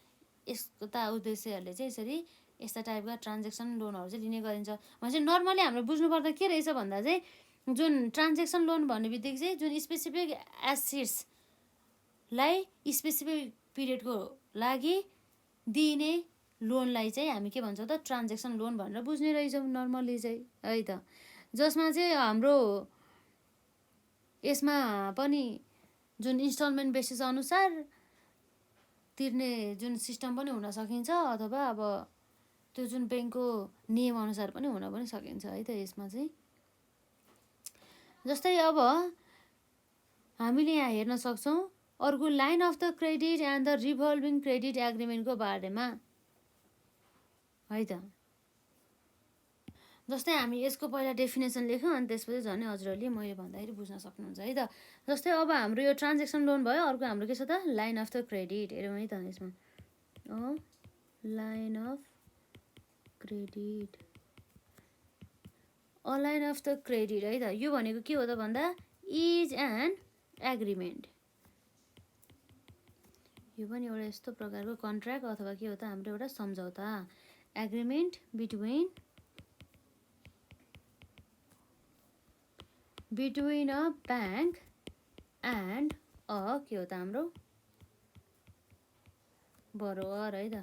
यस्ता उद्देश्यहरूले चाहिँ यसरी यस्ता टाइपका ट्रान्जेक्सन लोनहरू चाहिँ लिने गरिन्छ। भनेपछि नर्मली हाम्रो बुझ्नुपर्दा के रहेछ भन्दा चाहिँ जुन ट्रान्जेक्सन लोन भन्ने बित्तिकै चाहिँ जुन स्पेसिफिक एसिड्सलाई स्पेसिफिक पिरियडको लागि दिने लोनलाई चाहिँ हामी के भन्छौँ त ट्रान्जेक्सन लोन भनेर बुझ्ने रहेछौँ नर्मली चाहिँ है त, जसमा चाहिँ हाम्रो यसमा पनि जुन इन्स्टलमेन्ट बेसिस अनुसार तिर्ने जुन सिस्टम पनि हुन सकिन्छ, अथवा अब त्यो जुन ब्याङ्कको नियम अनुसार पनि हुन पनि सकिन्छ है त। यसमा चाहिँ जस्तै अब हामीले यहाँ हेर्न सक्छौँ अर्को line of the credit and the revolving credit एग्रिमेन्टको बारेमा है त। जस्तै हामी यसको पहिला डेफिनेसन लेख्यौँ अनि त्यसपछि झन् हजुरहरूले मैले भन्दाखेरि बुझ्न सक्नुहुन्छ है त। जस्तै अब हाम्रो यो ट्रान्जेक्सन लोन भयो, अर्को हाम्रो के छ त लाइन अफ द क्रेडिट, हेरौँ है त यसमा line of credit, a line of the credit है त। यो भनेको के हो त भन्दा इज एन एग्रिमेन्ट, यो पनि एउटा यस्तो प्रकारको कन्ट्र्याक्ट अथवा के हो त हाम्रो एउटा सम्झौता, agreement between a bank and a के हो त हाम्रो बरोवर है त।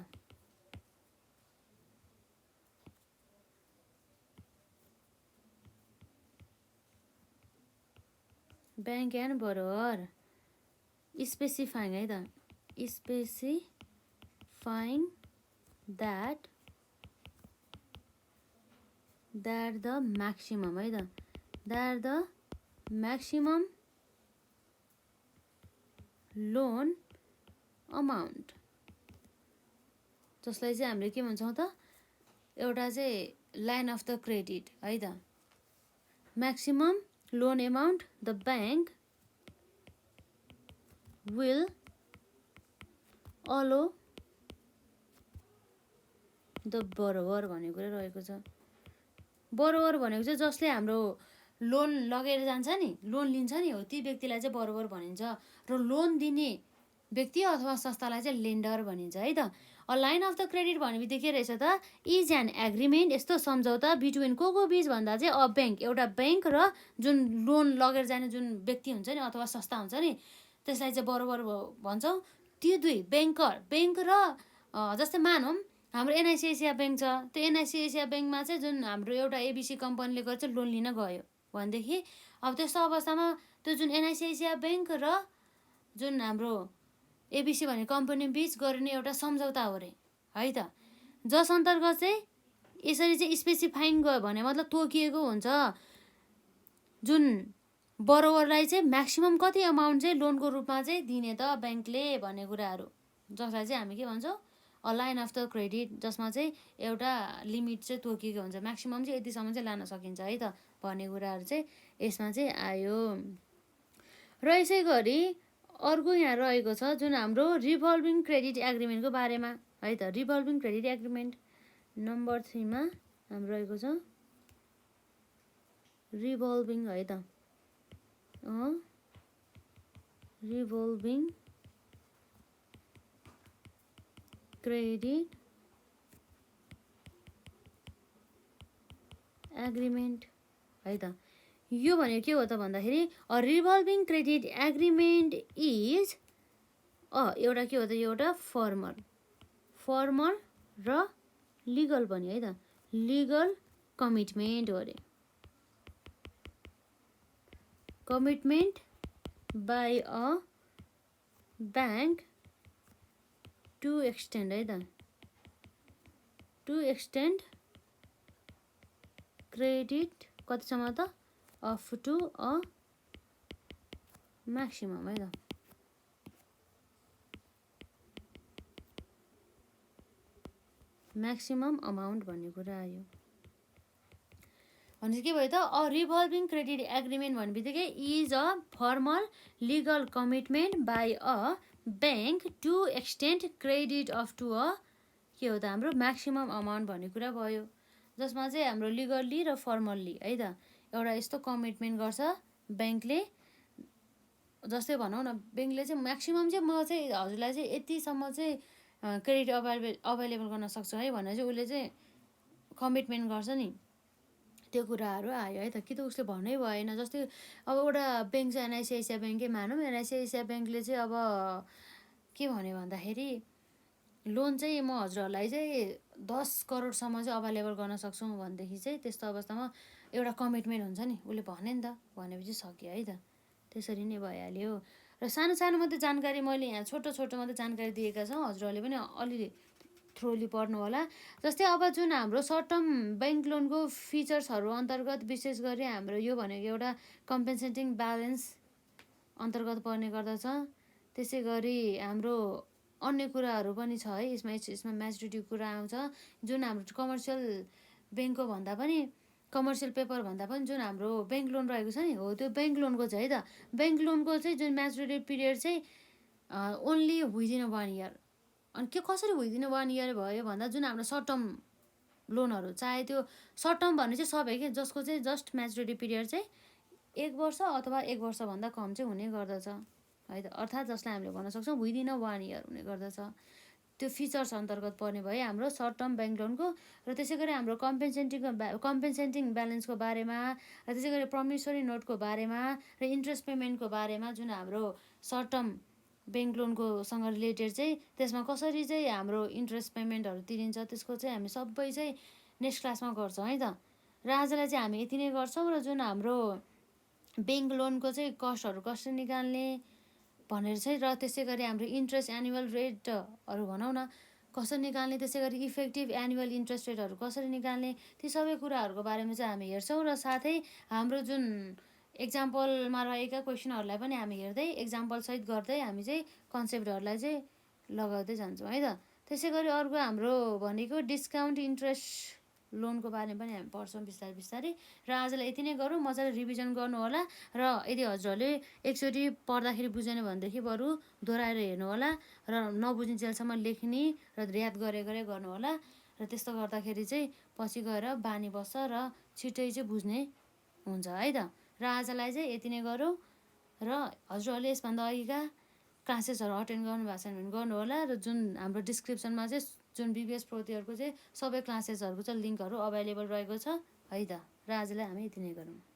ब्याङ्क एन्ड बरोवर स्पेसिफाइङ है त, स्पेसिफाइङ द्याट द म्याक्सिमम है त, that the maximum loan amount, जसलाई चाहिँ हामीले के भन्छौँ त एउटा चाहिँ लाइन अफ द क्रेडिट है त, maximum loan amount the bank will allow the borrower भन्ने कुरा रहेको छ। बरोवर भनेको चाहिँ जसले हाम्रो लोन लगेर जान्छ नि, लोन लिन्छ नि, हो ती व्यक्तिलाई चाहिँ बरोबर भनिन्छ, र लोन दिने व्यक्ति अथवा संस्थालाई चाहिँ लेन्डर भनिन्छ है त। A line of the credit भन्ने बित्तिकै के रहेछ त इज एन एग्रिमेन्ट, यस्तो सम्झौता बिट्विन को बिच भन्दा चाहिँ अ ब्याङ्क, एउटा ब्याङ्क र जुन लोन लगेर जाने जुन व्यक्ति हुन्छ नि अथवा संस्था हुन्छ नि त्यसलाई चाहिँ बरोबर भन्छौँ। त्यो दुई ब्याङ्क र जस्तै मानौँ हाम्रो एनआइसी एसिया ब्याङ्क छ, त्यो एनआइसी एसिया ब्याङ्कमा चाहिँ जुन हाम्रो एउटा एबिसी कम्पनीले गर्छ लोन लिन गयो भनेदेखि अब त्यस्तो अवस्थामा त्यो जुन एनआइसी एसिया ब्याङ्क र जुन हाम्रो एबिसी भन्ने कम्पनी बिच गरिने एउटा सम्झौता हो रे है त। जस अन्तर्गत चाहिँ यसरी चाहिँ स्पेसिफाइङ गयो भने मतलब तोकिएको हुन्छ जुन बरोवरलाई चाहिँ म्याक्सिमम कति अमाउन्ट चाहिँ लोनको रूपमा चाहिँ दिने त ब्याङ्कले भन्ने कुराहरू, जसलाई चाहिँ हामी के भन्छौँ a line of the credit, जसमा चाहिँ एउटा लिमिट चाहिँ तोकिएको हुन्छ, म्याक्सिमम चाहिँ यतिसम्म चाहिँ लान सकिन्छ है त भन्ने कुराहरू चाहिँ यसमा चाहिँ आयो। र यसै गरी अर्को यहाँ रहेको छ जुन हाम्रो रिभल्भिङ क्रेडिट एग्रिमेन्टको बारेमा है त। रिभल्भिङ क्रेडिट एग्रिमेन्ट नम्बर 3 मा हाम्रो रहेको छ रिभल्भिङ है त। रिभल्भिङ क्रेडिट एग्रिमेन्ट है त। यो भनेको के हो त भन्दाखेरि a revolving credit agreement is एउटा के हो त, यो एउटा फर्मल र लिगल पनि है त, लिगल कमिटमेन्ट हो अरे। Commitment by a bank to extend है त, टु एक्सटेन्ड क्रेडिट कतिसम्म त, अफ टु अ म्याक्सिमम है त। म्याक्सिमम अमाउन्ट भन्ने कुरा आयो। भनेपछि के भयो त, अ रिभल्भिङ क्रेडिट एग्रिमेन्ट भन्ने बित्तिकै is a formal legal commitment by a bank to extend credit of to a के हो त हाम्रो म्याक्सिमम अमाउन्ट भन्ने कुरा भयो, जसमा चाहिँ हाम्रो लिगल्ली र फर्मल्ली है त एउटा यस्तो कमिटमेन्ट गर्छ ब्याङ्कले। जस्तै भनौँ न ब्याङ्कले चाहिँ म्याक्सिमम चाहिँ म चाहिँ हजुरलाई चाहिँ यतिसम्म चाहिँ क्रेडिट अभाइलेबल गर्न सक्छु है भनेर चाहिँ उसले चाहिँ कमिटमेन्ट गर्छ नि, त्यो कुराहरू आयो है त। कि त उसले भन्नै भएन, जस्तै अब एउटा ब्याङ्क चाहिँ एनआइसिआइसिआई ब्याङ्कै मानौँ, एनआइसिआइसिआई ब्याङ्कले चाहिँ अब के भन्यो भन्दाखेरि लोन चाहिँ म हजुरहरूलाई चाहिँ 10 करोडसम्म चाहिँ अभाइलेबल गर्न सक्छौँ भनेदेखि चाहिँ त्यस्तो अवस्थामा एउटा कमिटमेन्ट हुन्छ नि, उसले भन्यो नि त, भनेपछि सक्यो है त, त्यसरी नै भइहाल्यो। र सानो सानो मात्रै जानकारी मैले यहाँ छोटो मात्रै जानकारी दिएका छौँ, हजुरहरूले पनि अलिअलि थ्रोली पढ्नु होला। जस्तै अब जुन हाम्रो सर्ट टर्म ब्याङ्क लोनको फिचर्सहरू अन्तर्गत विशेष गरी हाम्रो यो भनेको एउटा कम्पेन्सेटिङ ब्यालेन्स अन्तर्गत पर्ने गर्दछ। त्यसै गरी हाम्रो अन्य कुराहरू पनि छ है यसमा म्याच्युरिटी कुरा आउँछ, जुन हाम्रो कमर्सियल ब्याङ्कको भन्दा पनि कमर्सियल पेपर भन्दा पनि जुन हाम्रो ब्याङ्क लोन रहेको छ नि, हो त्यो ब्याङ्क लोनको चाहिँ है त। ब्याङ्क लोनको चाहिँ जुन म्याच्युरिटी पिरियड चाहिँ ओन्ली विदिन 1 इयर। अनि के कसरी विदिन 1 इयर भयो भन्दा जुन हाम्रो सर्ट टर्म लोनहरू चाहे त्यो सर्ट टर्म भन्ने चाहिँ सबै के जसको चाहिँ जस्ट म्याच्युरिटी पिरियड चाहिँ 1 वर्ष अथवा 1 वर्षभन्दा कम चाहिँ हुने गर्दछ है त, अर्थात् जसलाई हामीले भन्न सक्छौँ विदिन 1 इयर हुने गर्दछ। त्यो फिचर्स अन्तर्गत पर्ने भयो हाम्रो सर्ट टर्म ब्याङ्क लोनको। र त्यसै गरी हाम्रो कम्पेन्सेटिङ ब्यालेन्सको बारेमा, र त्यसै गरी प्रमिसरी नोटको बारेमा र इन्ट्रेस्ट पेमेन्टको बारेमा जुन हाम्रो सर्ट टर्म ब्याङ्क लोनको सँग रिलेटेड चाहिँ त्यसमा कसरी चाहिँ हाम्रो इन्ट्रेस्ट पेमेन्टहरू तिरिन्छ त्यसको चाहिँ हामी सबै चाहिँ नेक्स्ट क्लासमा गर्छौँ है त। र आजलाई चाहिँ हामी यति नै गर्छौँ। र जुन हाम्रो ब्याङ्क लोनको चाहिँ कस्टहरू कसरी निकाल्ने भनेर चाहिँ, र त्यसै गरी हाम्रो इन्ट्रेस्ट एनुअल रेटहरू भनौँ न कसरी निकाल्ने, त्यसै गरी इफेक्टिभ एनुअल इन्ट्रेस्ट रेटहरू कसरी निकाल्ने, ती सबै कुराहरूको बारेमा चाहिँ हामी हेर्छौँ। र साथै हाम्रो जुन एक्जाम्पलमा रहेका क्वेसनहरूलाई पनि हामी हेर्दै एक्जाम्पलसहित गर्दै हामी चाहिँ कन्सेप्टहरूलाई चाहिँ लगाउँदै जान्छौँ है त। त्यसै गरी अर्को हाम्रो भनेको डिस्काउन्ट इन्ट्रेस्ट लोनको बारेमा पनि हामी पढ्छौँ बिस्तारै। र आजलाई यति नै गरौँ, मजाले रिभिजन गर्नु होला। र यदि हजुरहरूले एकचोटि पढ्दाखेरि बुझेन भनेदेखि बरु दोहोऱ्याएर हेर्नु होला, र नबुझिन्जेलसम्म लेख्ने र याद गरे गर्नु होला। र त्यस्तो गर्दाखेरि चाहिँ पछि गएर बानी बस्छ र छिट्टै चाहिँ बुझ्ने हुन्छ है त। र आजलाई चाहिँ यति नै गरौँ। र हजुरहरूले यसभन्दा अघिका क्लासेसहरू अटेन्ड गर्नुभएको छ भने गर्नु होला। र जुन हाम्रो डिस्क्रिप्सनमा चाहिँ जुन बिबिएस प्रोतिहरूको चाहिँ सबै क्लासेसहरूको चाहिँ लिङ्कहरू अभाइलेबल रहेको छ है त। र आजलाई हामी यति नै गरौँ।